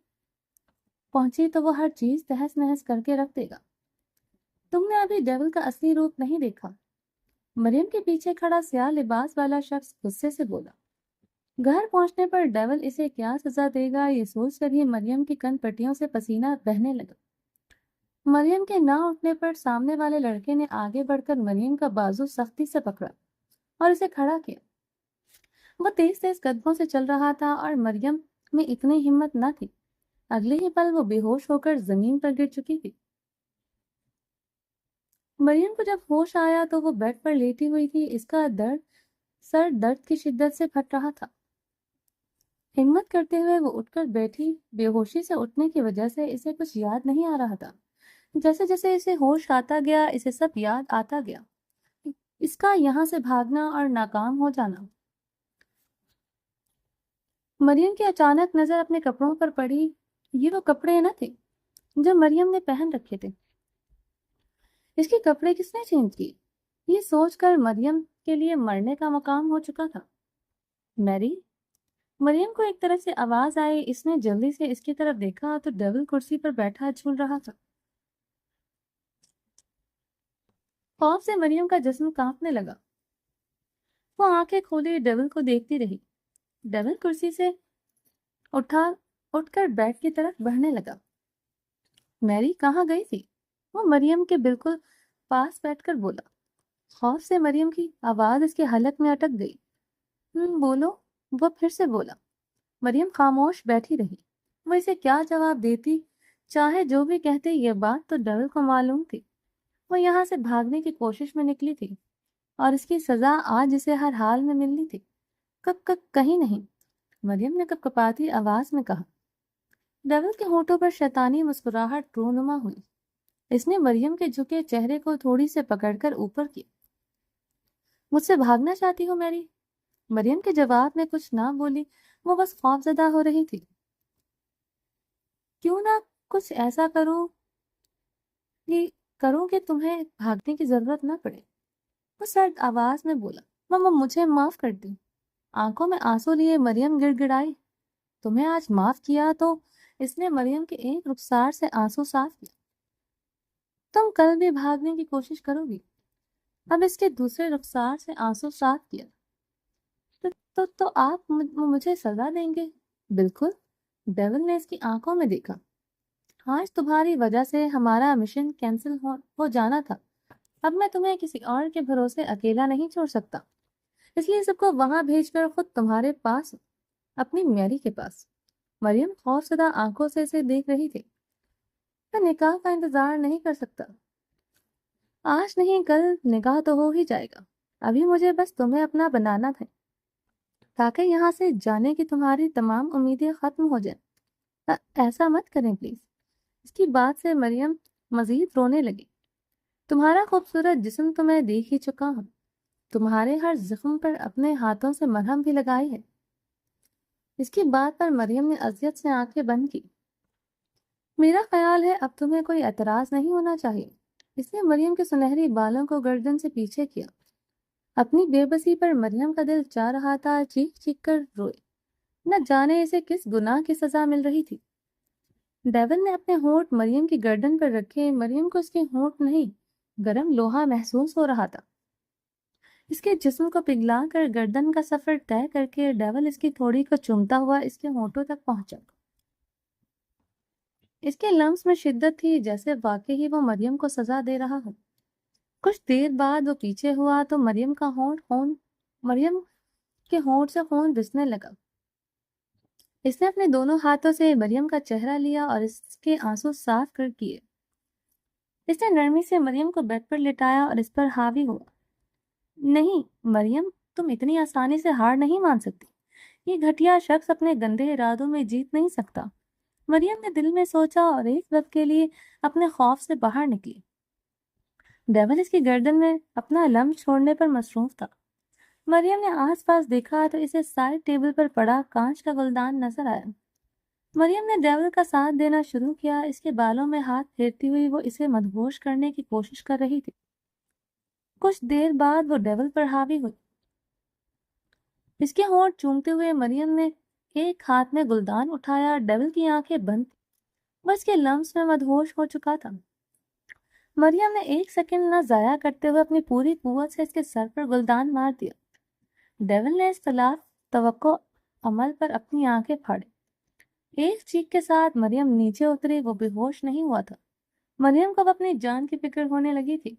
پہنچی تو وہ ہر چیز تہس نہس کر کے رکھ دے گا۔ تم نے ابھی ڈیول کا اصلی روپ نہیں دیکھا۔ مریم کے پیچھے کھڑا سیاہ لباس والا شخص غصے سے بولا۔ گھر پہنچنے پر ڈیول اسے کیا سزا دے گا یہ سوچ کر ہی مریم کی کن پٹیوں سے پسینہ بہنے لگا۔ مریم کے نہ اٹھنے پر سامنے والے لڑکے نے آگے بڑھ کر مریم کا بازو سختی سے پکڑا اور اسے کھڑا کیا۔ وہ تیز تیز قدموں سے چل رہا تھا اور مریم میں اتنی ہمت نہ تھی۔ اگلے ہی پل وہ بے ہوش ہو کر زمین پر گر چکی تھی۔ مریم کو جب ہوش آیا تو وہ بیڈ پر لیٹی ہوئی تھی۔ اس کا سر درد کی شدت سے پھٹ رہا تھا۔ ہمت کرتے ہوئے وہ اٹھ کر بیٹھی۔ بے ہوشی سے اٹھنے کی وجہ سے اسے کچھ یاد نہیں آ رہا تھا۔ جیسے جیسے اسے ہوش آتا گیا اسے سب یاد آتا گیا، اس کا یہاں سے بھاگنا اور ناکام ہو جانا۔ مریم کی اچانک نظر اپنے کپڑوں پر پڑی۔ یہ وہ کپڑے نہ تھے جو مریم نے پہن رکھے تھے۔ اس کے کپڑے کس نے چینج کیے؟ یہ سوچ کر مریم کے لیے مرنے کا مقام ہو چکا تھا۔ میری؟ مریم کو ایک طرف سے آواز آئی۔ اس نے جلدی سے اس کی طرف دیکھا تو ڈیول کرسی پر بیٹھا جھول رہا تھا۔ خوف سے مریم کا جسم کانپنے لگا۔ وہ آنکھیں کھولی ڈیول کو دیکھتی رہی۔ ڈیول کرسی سے اٹھ کر بیڈ کی طرف بڑھنے لگا۔ میری کہاں گئی تھی؟ وہ مریم کے بالکل پاس بیٹھ کر بولا۔ خوف سے مریم کی آواز اس کے حلق میں اٹک گئی۔ بولو، وہ پھر سے بولا۔ مریم خاموش بیٹھی رہی۔ وہ اسے کیا جواب دیتی؟ چاہے جو بھی کہتے، یہ بات تو ڈیول کو معلوم تھی۔ وہ یہاں سے بھاگنے کی کوشش میں نکلی تھی اور اس کی سزا آج اسے ہر حال میں ملنی تھی۔ کہیں نہیں، مریم نے کپ کپاتی آواز میں کہا۔ ڈیول کے ہونٹوں پر شیطانی مسکراہٹ رونما ہوئی۔ اس نے مریم کے جھکے چہرے کو تھوڑی سے پکڑ کر اوپر کیا۔ مجھ سے بھاگنا چاہتی ہو میری؟ مریم کے جواب میں کچھ نہ بولی۔ وہ بس خوف زدہ ہو رہی تھی۔ کیوں نہ کچھ ایسا کروں کہ تمہیں بھاگنے کی ضرورت نہ پڑے، وہ سرد آواز میں بولا۔ ماما مجھے معاف کر دی۔ آنکھوں میں آنسو لیے مریم گڑ گڑائی۔ تمہیں آج معاف کیا تو؟ اس نے مریم کے ایک رخسار سے آنسو صاف کیا۔ تم کل بھی بھاگنے کی کوشش کرو گی؟ اب اس کے دوسرے رخسار سے آنسو صاف کیا۔ تو آپ مجھے سزا دیں گے؟ بالکل، ڈیول نے اس کی آنکھوں میں دیکھا۔ آج تمہاری وجہ سے ہمارا مشن کینسل ہو جانا تھا۔ اب میں تمہیں کسی اور کے بھروسے اکیلا نہیں چھوڑ سکتا، اس لیے سب کو وہاں بھیج کر خود تمہارے پاس، اپنی میری کے پاس۔ مریم خوف زدہ آنکھوں سے اسے دیکھ رہی تھی۔ میں نکاح کا انتظار نہیں کر سکتا۔ آج نہیں کل نکاح تو ہو ہی جائے گا۔ ابھی مجھے بس تمہیں اپنا بنانا ہے تاکہ یہاں سے جانے کی تمہاری تمام امیدیں ختم ہو جائیں۔ ایسا مت کریں پلیز۔ اس کی بات سے مریم مزید رونے لگی۔ تمہارا خوبصورت جسم تو میں دیکھ ہی چکا ہوں۔ تمہارے ہر زخم پر اپنے ہاتھوں سے مرہم بھی لگائی ہے۔ اس کی بات پر مریم نے اذیت سے آنکھیں بند کی۔ میرا خیال ہے اب تمہیں کوئی اعتراض نہیں ہونا چاہیے۔ اس نے مریم کے سنہری بالوں کو گردن سے پیچھے کیا۔ اپنی بے بسی پر مریم کا دل چاہ رہا تھا چیخ چیخ کر روئے۔ نہ جانے اسے کس گناہ کی سزا مل رہی تھی۔ ڈیول نے اپنے ہونٹ مریم کی گردن پر رکھے۔ مریم کو اس کے ہونٹ نہیں، گرم لوہا محسوس ہو رہا تھا۔ اس کے جسم کو پگھلا کر گردن کا سفر طے کر کے ڈیول اس کی تھوڑی کو چومتا ہوا اس کے ہونٹوں تک پہنچا۔ اس کے لمس میں شدت تھی، جیسے واقعی وہ مریم کو سزا دے رہا ہو۔ کچھ دیر بعد وہ پیچھے ہوا تو مریم کے ہونٹ سے خون رسنے لگا۔ اس نے اپنے دونوں ہاتھوں سے مریم کا چہرہ لیا اور اس کے آنسو صاف کر کیے۔ اس نے نرمی سے مریم کو بیڈ پر لٹایا اور اس پر حاوی ہوا۔ نہیں مریم، تم اتنی آسانی سے ہار نہیں مان سکتی۔ یہ گھٹیا شخص اپنے گندے ارادوں میں جیت نہیں سکتا۔ مریم نے دل میں سوچا اور ایک وقت کے لیے اپنے خوف سے باہر نکلی۔ ڈیول اس کی گردن میں اپنا لمس چھوڑنے پر مصروف تھا۔ مریم نے آس پاس دیکھا تو اسے سائڈ ٹیبل پر پڑا کانچ کا گلدان نظر آیا۔ مریم نے ڈیول کا ساتھ دینا شروع کیا۔ اس کے بالوں میں ہاتھ پھیرتی ہوئی وہ اسے مدہوش کرنے کی کوشش کر رہی تھی۔ کچھ دیر بعد وہ ڈیول پر حاوی ہوئی۔ اس کے ہونٹ چومتے ہوئے مریم نے ایک ہاتھ میں گلدان اٹھایا۔ ڈیول کی آنکھیں بند تھیں، وہ اس کے لمس میں مدہوش ہو چکا تھا۔ مریم نے ایک سیکنڈ نہ ضائع کرتے ہوئے اپنی پوری قوت سے اس کے سر پر گلدان مار دیا۔ ڈیول نے اس خلاف توقع عمل پر اپنی آنکھیں پھاڑی۔ ایک چیخ کے ساتھ مریم نیچے اتری۔ وہ بے ہوش نہیں ہوا تھا، مریم کو اب اپنی جان کی فکر ہونے لگی تھی۔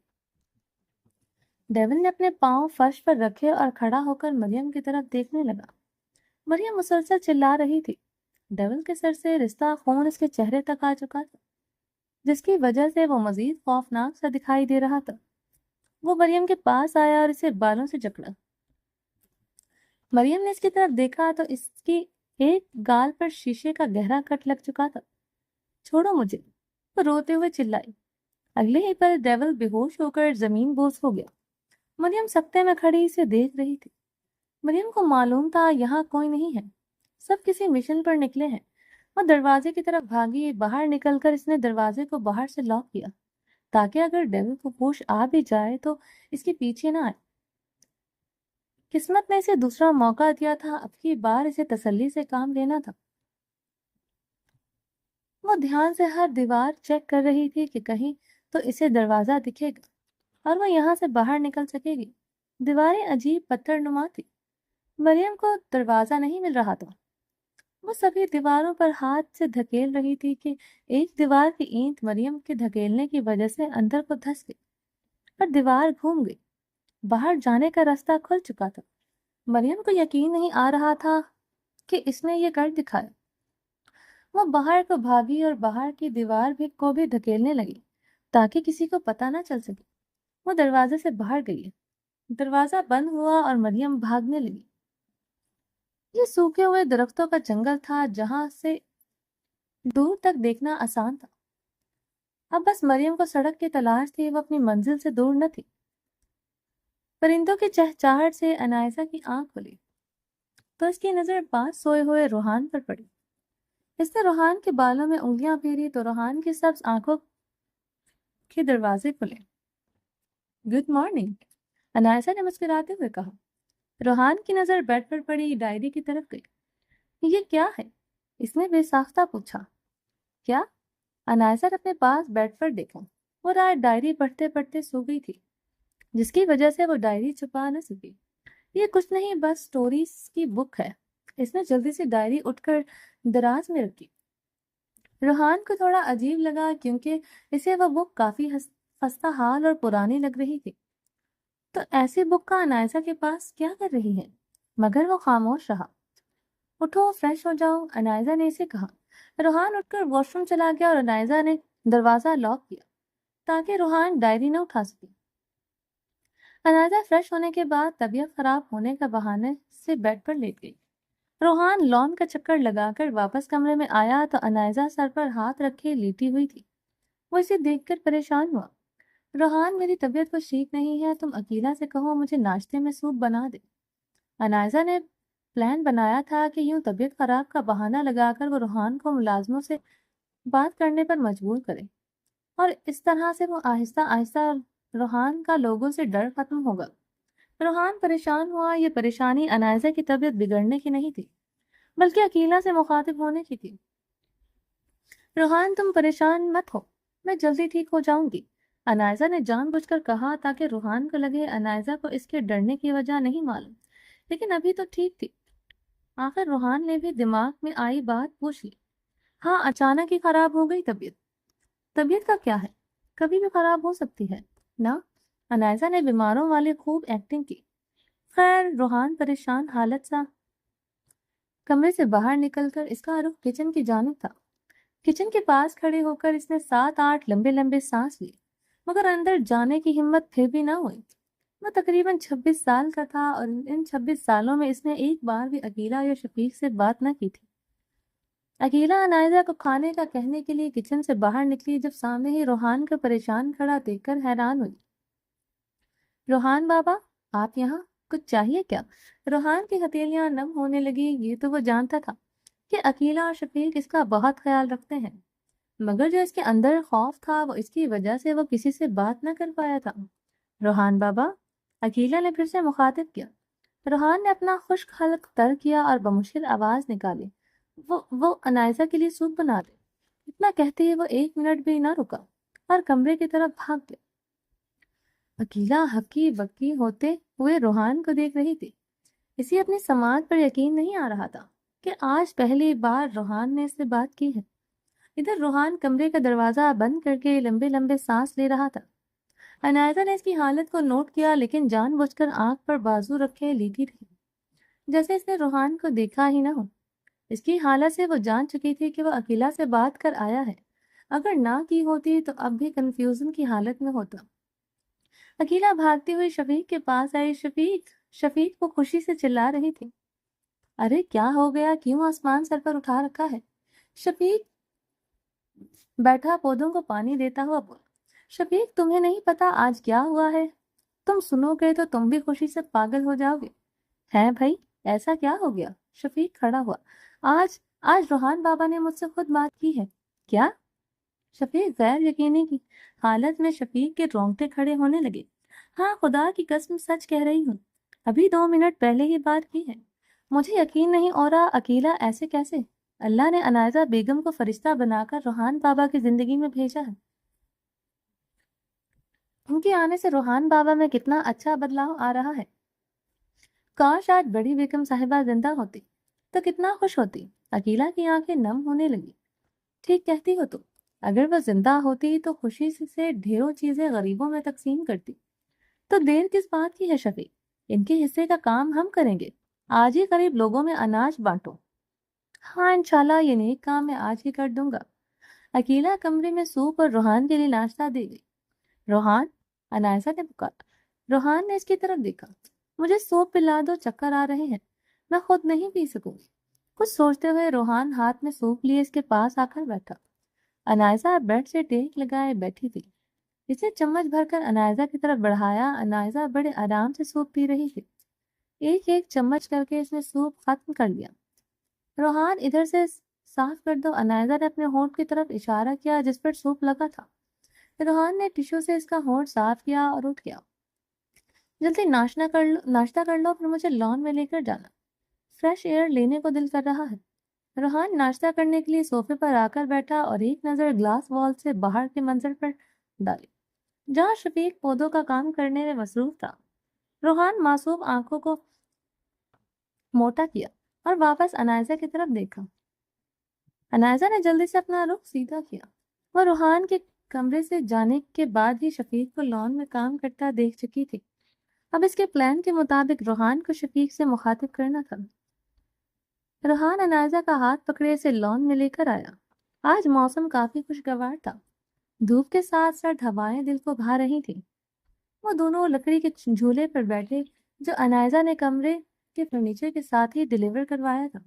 ڈیول نے اپنے پاؤں فرش پر رکھے اور کھڑا ہو کر مریم کی طرف دیکھنے لگا۔ مریم مسلسل چلا رہی تھی۔ ڈیول کے سر سے رشتہ خون اس کے چہرے تک آ چکا تھا، جس کی وجہ سے وہ مزید خوفناک سا دکھائی دے رہا تھا۔ وہ مریم کے پاس آیا اور اسے بالوں سے جکڑا۔ مریم نے اس کی طرف دیکھا تو اس کی ایک گال پر شیشے کا گہرا کٹ لگ چکا تھا۔ چھوڑو مجھے، وہ روتے ہوئے چلائی۔ اگلے ہی پل ڈیول بے ہوش ہو کر زمین بوس ہو گیا۔ مریم سکتے میں کھڑی اسے دیکھ رہی تھی۔ مریم کو معلوم تھا یہاں کوئی نہیں ہے، سب کسی مشن پر نکلے ہیں۔ وہ دروازے کی طرف بھاگی۔ باہر نکل کر اس نے دروازے کو باہر سے لاک کیا تاکہ اگر ڈیول کو ہوش آ بھی جائے تو اس کے پیچھے نہ آئے۔ قسمت نے اسے دوسرا موقع دیا تھا، اب کی بار اسے تسلی سے کام لینا تھا۔ وہ دھیان سے ہر دیوار چیک کر رہی تھی کہ کہیں تو اسے دروازہ دکھے گا اور وہ یہاں سے باہر نکل سکے گی۔ دیواریں عجیب پتھر نما تھی۔ مریم کو دروازہ نہیں مل رہا تھا۔ وہ سبھی دیواروں پر ہاتھ سے دھکیل رہی تھی کہ ایک دیوار کی اینٹ مریم کے دھکیلنے کی وجہ سے اندر کو دھس گئی اور دیوار گھوم گئی۔ باہر جانے کا راستہ کھل چکا تھا۔ مریم کو یقین نہیں آ رہا تھا کہ اس نے یہ کر دکھایا۔ وہ باہر کو بھاگی اور باہر کی دیوار کو بھی دھکیلنے لگی تاکہ کسی کو پتہ نہ چل سکے۔ وہ دروازے سے باہر گئی۔ دروازہ بند ہوا اور مریم بھاگنے لگی۔ یہ سوکھے ہوئے درختوں کا جنگل تھا جہاں سے دور تک دیکھنا آسان تھا۔ اب بس مریم کو سڑک کی تلاش تھی، وہ اپنی منزل سے دور نہ تھی۔ پرندوں کی چہچہاہٹ سے انائسہ کی آنکھ کھلی تو اس کی نظر پاس سوئے ہوئے روحان پر پڑی۔ اس نے روحان کے بالوں میں انگلیاں پھیری تو روحان کی سبز آنکھوں کے دروازے کھلے۔ گڈ مارننگ، انائسہ نے مسکراتے ہوئے کہا۔ روحان کی نظر بیڈ پر پڑی ڈائری کی طرف گئی۔ یہ کیا ہے؟ اس نے بے ساختہ پوچھا۔ کیا؟ انائسہ نے اپنے پاس بیڈ پر دیکھا۔ وہ رات ڈائری پڑھتے پڑھتے سو گئی تھی، جس کی وجہ سے وہ ڈائری چھپا نہ سکی۔ یہ کچھ نہیں، بس سٹوریز کی بک ہے۔ اس نے جلدی سے ڈائری اٹھ کر دراز میں رکھی۔ روحان کو تھوڑا عجیب لگا کیونکہ اسے وہ بک کافی خستہ حال اور پرانی لگ رہی تھی۔ تو ایسی بک کا انائسہ کے پاس کیا کر رہی ہے؟ مگر وہ خاموش رہا۔ اٹھو، فریش ہو جاؤ، انائسہ نے اسے کہا۔ روحان اٹھ کر واش روم چلا گیا اور انائسہ نے دروازہ لاک کیا تاکہ روحان ڈائری نہ اٹھا سکے۔ انائسہ فریش ہونے کے بعد طبیعت خراب ہونے کا بہانے سے بیڈ پر لیٹ گئی۔ روحان لان کا چکر لگا کر واپس کمرے میں آیا تو انائسہ سر پر ہاتھ رکھے لیٹی ہوئی تھی۔ وہ اسے دیکھ کر پریشان ہوا۔ روحان، میری طبیعت کچھ ٹھیک نہیں ہے، تم عقیلہ سے کہو مجھے ناشتے میں سوپ بنا دے۔ انائسہ نے پلان بنایا تھا کہ یوں طبیعت خراب کا بہانہ لگا کر وہ روحان کو ملازموں سے بات کرنے پر مجبور کرے اور اس طرح سے وہ آہستہ آہستہ روحان کا لوگوں سے ڈر ختم ہوگا۔ روحان پریشان ہوا۔ یہ پریشانی انائسہ کی طبیعت بگڑنے کی نہیں تھی بلکہ عقیلہ سے مخاطب ہونے کی تھی۔ روحان، تم پریشان مت ہو، میں جلدی ٹھیک ہو جاؤں گی، انائسہ نے جان بوجھ کر کہا تاکہ روحان کو لگے انائسہ کو اس کے ڈرنے کی وجہ نہیں معلوم، لیکن ابھی تو ٹھیک تھی۔ آخر روحان نے بھی دماغ میں آئی بات پوچھ لی۔ ہاں، اچانک ہی خراب ہو گئی طبیعت؟ طبیعت کا کیا ہے، کبھی بھی خراب ہو سکتی ہے نا؟ انائسہ نے بیماروں والی خوب ایکٹنگ کی۔ خیر، روحان پریشان حالت سا کمرے سے باہر نکل کر اس کا رخ کچن کی جانب تھا۔ کچن کے پاس کھڑے ہو کر اس نے 7-8 لمبے لمبے سانس لیے مگر اندر جانے کی ہمت پھر بھی نہ ہوئی۔ وہ تقریباً 26 سال کا تھا اور ان 26 سالوں میں اس نے ایک بار بھی عقیلہ یا شفیق سے بات نہ کی تھی۔ عقیلہ انائسہ کو کھانے کا کہنے کے لیے کچن سے باہر نکلی جب سامنے ہی روحان کو پریشان کھڑا دیکھ کر حیران ہوئی۔ روحان بابا، آپ یہاں، کچھ چاہیے کیا؟ روحان کی ہتھیلیاں نم ہونے لگی۔ یہ تو وہ جانتا تھا کہ عقیلہ اور شفیق اس کا بہت خیال رکھتے ہیں، مگر جو اس کے اندر خوف تھا وہ اس کی وجہ سے وہ کسی سے بات نہ کر پایا تھا۔ روحان بابا، عقیلہ نے پھر سے مخاطب کیا۔ روحان نے اپنا خشک حلق تر کیا اور بمشکل آواز نکالی، وہ انائسہ کے لیے سوپ بنا دے۔ اتنا کہتے ہی وہ 1 منٹ بھی نہ رکا اور کمرے کی طرف بھاگ گیا۔ عقیلہ ہکی بکی ہوتے ہوئے روحان کو دیکھ رہی تھی۔ اسے اپنی سماعت پر یقین نہیں آ رہا تھا کہ آج پہلی بار روحان نے اس سے بات کی ہے۔ ادھر روحان کمرے کا دروازہ بند کر کے لمبے لمبے سانس لے رہا تھا۔ عنایتا نے اس کی حالت کو نوٹ کیا، لیکن جان بوجھ کر آنکھ پر بازو رکھے لیٹی رہی، جیسے اس نے روحان کو دیکھا ہی نہ ہو۔ اس کی حالت سے وہ جان چکی تھی کہ وہ عقیلہ سے بات کر آیا ہے، اگر نہ کی ہوتی تو اب بھی کنفیوژن کی حالت میں ہوتا۔ عقیلہ بھاگتی ہوئی شفیق کے پاس آئی۔ شفیق کو خوشی سے چلا رہی تھی۔ ارے کیا ہو گیا، کیوں آسمان سر پر اٹھا رکھا ہے؟ شفیق بیٹھا پودوں کو پانی دیتا ہوا بولا۔ شفیق تمہیں نہیں پتا آج کیا ہوا ہے؟ تم سنو گے تو تم بھی خوشی سے پاگل ہو جاؤ گے۔ ہے بھائی، ایسا کیا ہو گیا؟ شفیق کھڑا ہوا۔ آج روحان بابا نے مجھ سے خود بات کی ہے۔ کیا؟ شفیق غیر یقینی کی حالت میں شفیق کے رونگٹے کھڑے ہونے لگے۔ ہاں خدا کی قسم سچ کہہ رہی ہوں، ابھی 2 منٹ پہلے ہی بات کی ہے۔ مجھے یقین نہیں ہو رہا، عقیلہ ایسے کیسے؟ اللہ نے عنایتا بیگم کو فرشتہ بنا کر روحان بابا کی زندگی میں بھیجا ہے۔ ان کے آنے سے روحان بابا میں کتنا اچھا بدلاؤ آ رہا ہے۔ کاش آج بڑی بیگم صاحبہ زندہ ہوتی تو کتنا خوش ہوتی۔ عقیلہ کی آنکھیں نم ہونے لگی۔ ٹھیک کہتی ہو تم، اگر وہ زندہ ہوتی تو خوشی سے ڈھیروں چیزیں غریبوں میں تقسیم کرتی۔ تو دیر کس بات کی ہے شفیق، ان کے حصے کا کام ہم کریں گے۔ آج ہی قریب لوگوں میں اناج بانٹو۔ ہاں انشاءاللہ یہ نیک کام میں آج ہی کر دوں گا۔ عقیلہ کمرے میں سوپ اور روحان کے لیے ناشتہ دے گئی۔ روحان، عنایتا نے پکارا۔ روحان نے اس کی طرف دیکھا۔ مجھے سوپ پلا دو، چکر آ رہے ہیں، میں خود نہیں پی سکوں گی۔ کچھ سوچتے ہوئے روحان ہاتھ میں سوپ لیے اس کے پاس آ کر بیٹھا۔ عنایتا بیڈ سے ٹیک لگائے بیٹھی تھی۔ اسے چمچ بھر کر عنایتا کی طرف بڑھایا۔ عنایتا بڑے آرام سے سوپ پی رہی تھی۔ ایک ایک چمچ کر کے اس نے سوپ ختم کر لیا۔ روحان ادھر سے صاف کر دو۔ عنایتا نے اپنے ہونٹ کی طرف اشارہ کیا جس پر سوپ لگا تھا۔ روحان نے ٹشو سے اس کا ہونٹ صاف کیا اور اٹھ گیا۔ جلدی ناشتہ کر لو، پھر مجھے لان میں لے کر جانا، فریش ایئر لینے کو دل کر رہا ہے۔ روحان ناشتہ کرنے کے لیے صوفے پر آ کر بیٹھا اور ایک نظر گلاس وال سے باہر کے منظر پر ڈالی، جہاں شفیق پودوں کا کام کرنے میں مصروف تھا۔ روحان معصوم آنکھوں کو موٹا کیا اور واپس عنایتا کی طرف دیکھا۔ عنایتا نے جلدی سے اپنا رخ سیدھا کیا۔ وہ روحان کے کمرے سے جانے کے بعد ہی شفیق کو لان میں کام کرتا دیکھ چکی تھی۔ اب اس کے پلان کے مطابق روحان کو شفیق سے مخاطب کرنا تھا۔ روحان عنایتا کا ہاتھ پکڑے اسے لان میں لے کر آیا۔ آج موسم کافی خوشگوار تھا۔ دھوپ کے ساتھ ساتھ ہوائیں دل کو بھا رہی تھیں۔ وہ دونوں لکڑی کے جھولے پر بیٹھے جو عنایتا نے کمرے کے فرنیچر کے ساتھ ہی ڈیلیور کروایا تھا۔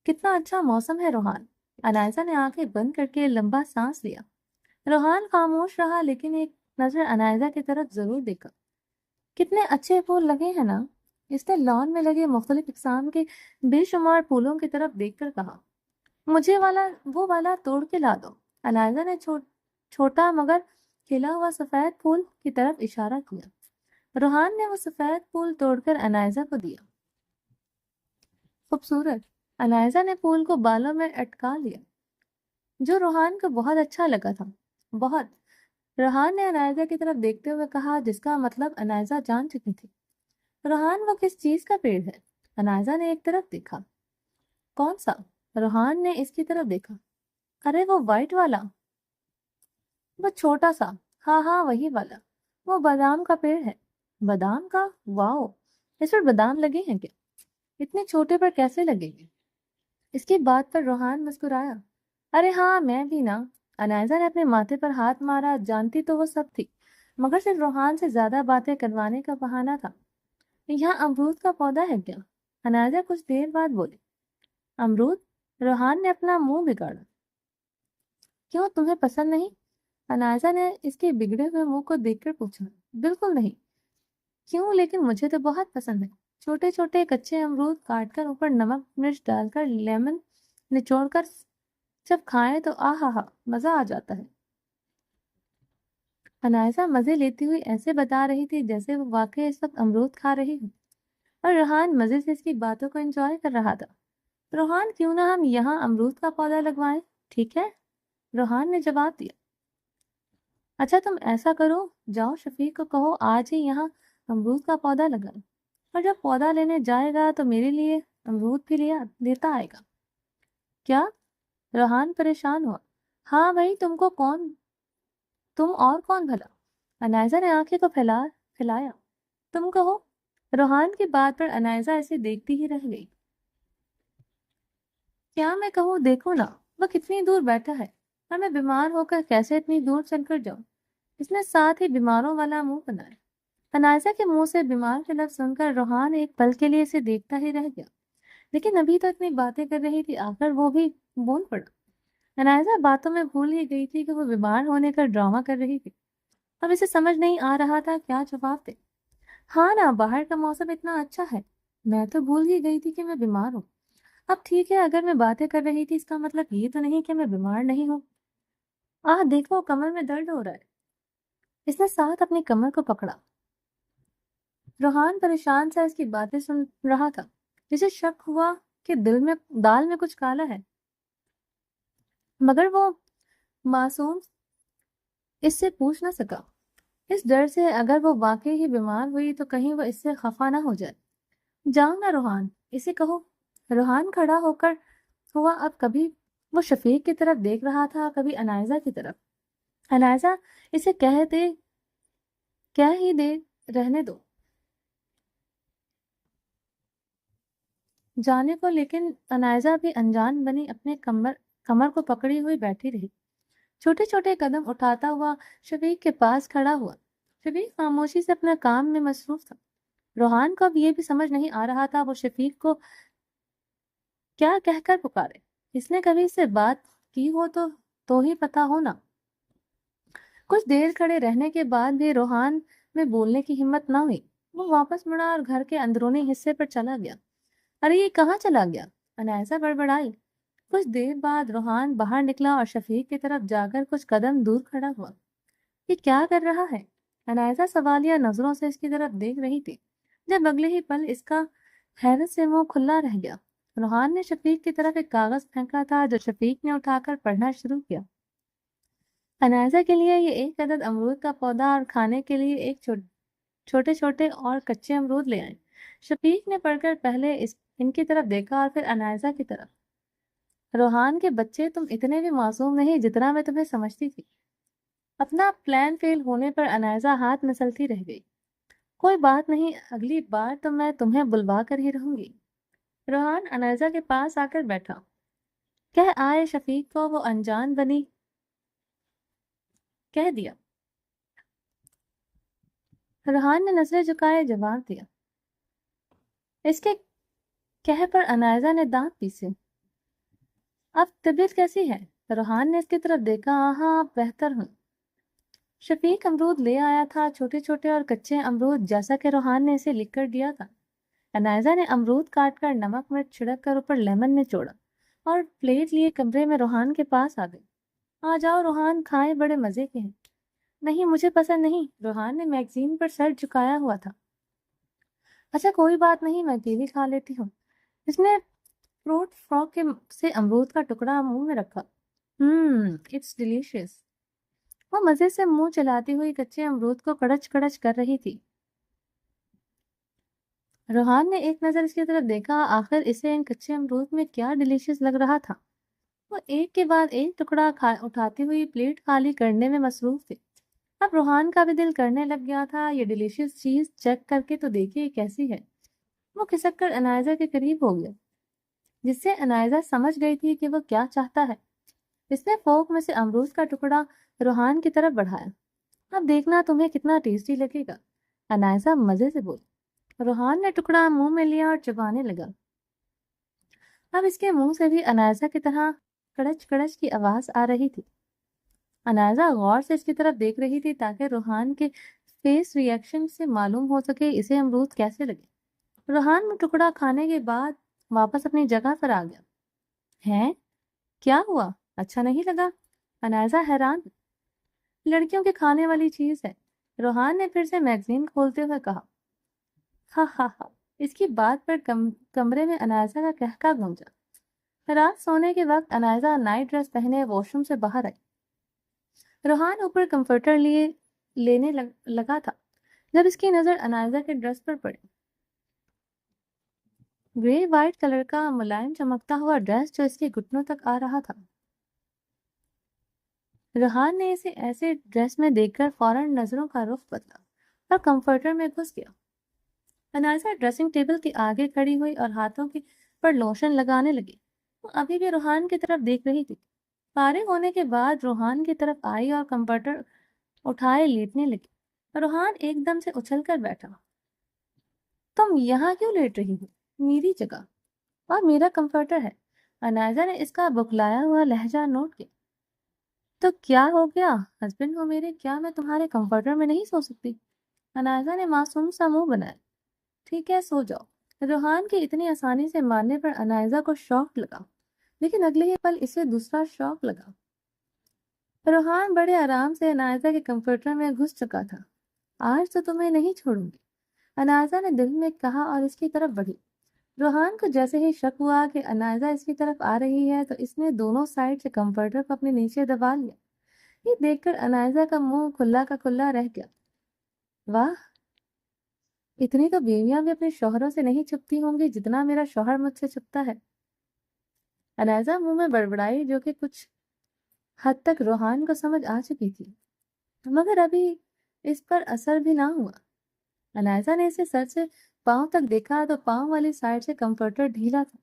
کتنا اچھا موسم ہے روحان، عنایتا نے آنکھیں بند کر کے لمبا سانس لیا۔ روحان خاموش رہا، لیکن ایک نظر عنایتا کی طرف ضرور دیکھا۔ کتنے اچھے پھول لگے ہیں نا؟ اس نے لان میں لگے مختلف اقسام کے بے شمار پھولوں کی طرف دیکھ کر کہا۔ مجھے وہ والا توڑ کے لا دو۔ عنایتا نے چھوٹا مگر کھلا ہوا سفید پھول کی طرف اشارہ کیا۔ روحان نے وہ سفید پھول توڑ کر عنایتا کو دیا۔ خوبصورت۔ عنایتا نے پھول کو بالوں میں اٹکا لیا، جو روحان کو بہت اچھا لگا تھا۔ بہت۔ روحان نے عنایتا کی طرف دیکھتے ہوئے کہا، جس کا مطلب عنایتا جان چکی تھی۔ روحان وہ کس چیز کا پیڑ ہے؟ عنایتا نے ایک طرف دیکھا۔ کون سا؟ روحان نے اس کی طرف دیکھا۔ ارے وہ وائٹ والا، وہ چھوٹا سا۔ ہاں ہاں وہی والا، وہ بادام کا پیڑ ہے۔ بادام کا؟ واؤ، اس پر بادام لگے ہیں کیا؟ اتنے چھوٹے پر کیسے لگیں گے؟ اس کی بات پر روحان مسکرایا۔ ارے ہاں میں بھی نا۔ عنایتا نے اپنے ماتھے پر ہاتھ مارا۔ جانتی تو وہ سب تھی، مگر صرف روحان سے زیادہ باتیں کروانے کا بہانہ تھا۔ یہاں امرود کا پودا ہے کیا؟ عنایتا کچھ دیر بعد بولی۔ امرود؟ روحان نے اپنا منہ بگاڑا۔ کیوں، تمہیں پسند نہیں؟ عنایتا نے اس کے بگڑے ہوئے منہ کو دیکھ کر پوچھا۔ بالکل نہیں۔ کیوں؟ لیکن مجھے تو بہت پسند ہے۔ چھوٹے چھوٹے کچے امرود کاٹ کر اوپر نمک مرچ ڈال کر لیمن نچوڑ کر جب کھائیں تو آہا ہا مزہ آ جاتا ہے۔ عنایتا مزے لیتی ہوئی ایسے بتا رہی تھی جیسے وہ واقعی اس وقت امرود کھا رہی ہوں، اور روحان مزے سے اس کی باتوں کو انجوائے کر رہا تھا۔ روحان کیوں نہ ہم یہاں امرود کا پودا لگوائیں؟ ٹھیک ہے، روحان نے جواب دیا۔ اچھا تم ایسا کرو، جاؤ شفیق کو کہو آج ہی یہاں امرود کا پودا لگائے، اور جب پودا لینے جائے گا تو میرے لیے امرود بھی لیتا آئے گا۔ کیا؟ روحان پریشان ہوا۔ ہاں بھائی، تم اور کون بھلا؟ انائزہ نے آنکھیں کو پھیلایا۔ تم کہو۔ روحان کی بات پر انائزہ اسے دیکھتی ہی رہ گئی۔ کیا میں کہوں؟ دیکھو نا، وہ کتنی دور بیٹھا ہے اور میں بیمار ہو کر کیسے اتنی دور چل کر جاؤں؟ اس نے ساتھ ہی بیماروں والا منہ بنایا۔ انائزہ کے منہ سے بیمار کے لفظ سن کر روحان ایک پل کے لیے اسے دیکھتا ہی رہ گیا، لیکن ابھی تو اتنی باتیں کر رہی تھی، آخر وہ بھی بول پڑا۔ انائزہ باتوں میں بھول ہی گئی تھی کہ وہ بیمار ہونے کا ڈرامہ کر رہی تھی۔ اب اسے سمجھ نہیں آ رہا تھا کیا جواب دے۔ ہاں نا، باہر کا موسم اتنا اچھا ہے، میں تو بھول ہی گئی تھی کہ میں بیمار ہوں۔ اب ٹھیک ہے، اگر میں باتیں کر رہی تھی اس کا مطلب یہ تو نہیں کہ میں بیمار نہیں ہوں۔ دیکھو، کمر میں درد ہو رہا ہے۔ اس نے ساتھ اپنی کمر کو پکڑا۔ روحان پریشان سا اس کی باتیں سن رہا تھا، جسے شک ہوا کہ دال میں کچھ کالا ہے، مگر وہ معصوم اس سے پوچھ نہ سکا، اس ڈر سے اگر وہ واقعی ہی بیمار ہوئی تو کہیں وہ اس سے خفا نہ ہو جائے۔ جاؤ نا روحان، اسے کہو۔ روحان کھڑا ہو کر ہوا، اب کبھی وہ شفیق کی طرف دیکھ رہا تھا، کبھی انائزہ کی طرف۔ انائزہ، اسے کہہ ہی دے، رہنے دو جانے کو، لیکن انائزہ بھی انجان بنی اپنے کمر کو پکڑی ہوئی بیٹھی رہی۔ چھوٹے چھوٹے قدم اٹھاتا ہوا شفیق کے پاس کھڑا ہوا۔ شفیق خاموشی سے اپنے کام میں مصروف تھا۔ روحان کو اب یہ بھی سمجھ نہیں آ رہا تھا وہ شفیق کو کیا کہہ کر پکارے۔ اس نے کبھی اس سے بات کی ہو تو ہی پتا ہونا۔ کچھ دیر کھڑے رہنے کے بعد بھی روحان میں بولنے کی ہمت نہ ہوئی۔ وہ واپس مڑا اور گھر کے اندرونی حصے پر چلا گیا۔ ارے یہ کہاں چلا گیا؟ انائزہ بڑبڑائی۔ کچھ دیر بعد روحان باہر نکلا اور شفیق کی طرف جا کر کچھ قدم دور کھڑا ہوا۔ یہ کیا کر رہا ہے؟ انائزہ سوالیہ نظروں سے اس کی طرف دیکھ رہی تھی، جب اگلے ہی پل اس کا حیرت سے منہ کھلا رہ گیا۔ روحان نے شفیق کی طرف ایک کاغذ پھینکا تھا جو شفیق نے اٹھا کر پڑھنا شروع کیا۔ انائزہ کے لیے یہ ایک عدد امرود کا پودا اور کھانے کے لیے ایک چھوٹے چھوٹے اور کچے امرود لے آئے۔ شفیق نے پڑھ کر پہلے ان کی طرف دیکھا اور پھر انائزہ کی طرف۔ روحان کے بچے، تم اتنے بھی معصوم نہیں جتنا میں تمہیں سمجھتی تھی۔ اپنا پلان فیل ہونے پر انائزہ ہاتھ مسلتی رہ گئی۔ کوئی بات نہیں، اگلی بار تو میں تمہیں بلوا کر ہی رہوں گی۔ روحان انائزہ کے پاس آ کر بیٹھا۔ کہہ آئے شفیق کو وہ انجان بنی کہہ دیا۔ روحان نے نظریں جھکائے جواب دیا۔ اس کے کہہ پر انائزہ نے دانت پیسے۔ اب طبیعت کیسی ہے؟ روحان نے اس کی طرف دیکھا۔ ہاں، بہتر ہوں۔ شفیق امرود لے آیا تھا، چھوٹے چھوٹے اور کچے امرود، جیسا کہ روحان نے اسے لکھ کر دیا تھا۔ انائزہ نے امرود کاٹ کر نمک مرچ چھڑک کر اوپر لیمن نچوڑا اور پلیٹ لیے کمرے میں روحان کے پاس آ گئی۔ آ جاؤ روحان، کھائیں، بڑے مزے کے ہیں۔ نہیں، مجھے پسند نہیں۔ روحان نے میگزین پر سر جھکایا ہوا تھا۔ اچھا کوئی بات نہیں، میں اکیلی کھا لیتی ہوں۔ اس نے فروٹ فراک سے امرود کا ٹکڑا منہ میں رکھا۔ It's delicious. وہ مزے سے منہ چلاتی ہوئی کچے امرود کو کڑچ کڑچ کر رہی تھی۔ روحان نے ایک نظر اس کی طرف دیکھا، آخر اسے ان کچے امرود میں کیا ڈیلیشیس لگ رہا تھا۔ وہ ایک کے بعد ایک ٹکڑا اٹھاتی ہوئی پلیٹ خالی کرنے میں مصروف تھی۔ اب روحان کا بھی دل کرنے لگ گیا تھا، یہ ڈیلیشیس چیز چیک کر کے تو دیکھیے کیسی ہے۔ وہ کھسک کر انائزہ کے قریب ہو گیا، جس سے انائزہ سمجھ گئی تھی کہ وہ کیا چاہتا ہے۔ اس نے فوک میں سے امرود کا ٹکڑا روحان کی طرف بڑھایا۔ اب دیکھنا تمہیں کتنا ٹیسٹی لگے گا، انائزہ مزے سے بولی۔ روحان نے ٹکڑا منہ میں لیا اور چبانے لگا۔ اب اس کے منہ سے بھی انائزہ کی طرح کڑچ کڑچ کی آواز آ رہی تھی۔ انائزہ غور سے اس کی طرف دیکھ رہی تھی تاکہ روحان کے فیس ری ایکشن سے معلوم ہو سکے اسے امرود کیسے لگے۔ روحان ٹکڑا کھانے کے بعد واپس اپنی جگہ پر آ گیا۔ ہیں؟ کیا ہوا؟ اچھا نہیں لگا؟ انائزہ حیران۔ لڑکیوں کے کھانے والی چیز ہے، روحان نے پھر سے میگزین کھولتے ہوئے کہا۔ ہا ہا ہا۔ اس کی بات پر کمرے میں انائزہ کا کہکا گونجا۔ رات سونے کے وقت انائزہ نائٹ ڈریس پہنے واش روم سے باہر آئی۔ روحان اوپر کمفرٹر لینے لگا تھا جب اس کی نظر انائزہ کے ڈریس پر پڑی۔ گرے وائٹ کلر کا ملائم چمکتا ہوا ڈریس جو اس کے گھٹنوں تک آ رہا تھا۔ روحان نے اسے ایسے ڈریس میں دیکھ کر فوراً نظروں کا رخ بدلا اور کمفرٹر میں گھس گیا۔ انائزہ ڈریسنگ ٹیبل کے آگے کھڑی ہوئی اور ہاتھوں کی پر لوشن لگانے لگی۔ وہ ابھی بھی روحان کی طرف دیکھ رہی تھی۔ فارغ ہونے کے بعد روحان کی طرف آئی اور کمفرٹر اٹھائے لیٹنے لگی۔ روحان ایک دم سے اچھل کر بیٹھا۔ تم یہاں کیوں لیٹ رہی ہو؟ میری جگہ اور میرا کمفرٹر ہے۔ انائزہ نے اس کا بکلایا ہوا لہجہ نوٹ کیا۔ تو کیا ہو گیا؟ ہسبینڈ ہو میرے، کیا میں تمہارے کمفرٹر میں نہیں سو سکتی؟ انائزہ نے معصوم سا منہ بنایا۔ ٹھیک ہے، سو جاؤ۔ روحان کے اتنی آسانی سے ماننے پر انائزہ کو شوق لگا، لیکن اگلے ہی پل اسے دوسرا شوق لگا۔ روحان بڑے آرام سے انائزہ کے کمفرٹر میں گھس چکا تھا۔ آج تو تمہیں نہیں چھوڑوں گی، انائزہ نے دل میں کہا اور اس کی طرف بڑھی۔ روحان کو جیسے ہی شک ہوا کہ انائزہ اس کی طرف آ رہی ہے تو اس نے دونوں سائڈ سے کمفرٹر کو اپنے نیچے دبا لیا۔ یہ دیکھ کر انائزہ کا منہ کھلا کا کھلا رہ گیا۔ واہ، اتنی تو بیویاں بھی اپنے شوہروں سے نہیں چھپتی ہوں گی جتنا میرا شوہر مجھ سے چھپتا ہے۔ انائزہ منہ میں بڑبڑائی، جو کہ کچھ حد تک روحان کو سمجھ آ چکی تھی، مگر ابھی اس پر اثر بھی نہ ہوا۔ انائزہ نے اسے سر سے پاؤں تک دیکھا تو پاؤں والی سائڈ سے کمفرٹر ڈھیلا تھا۔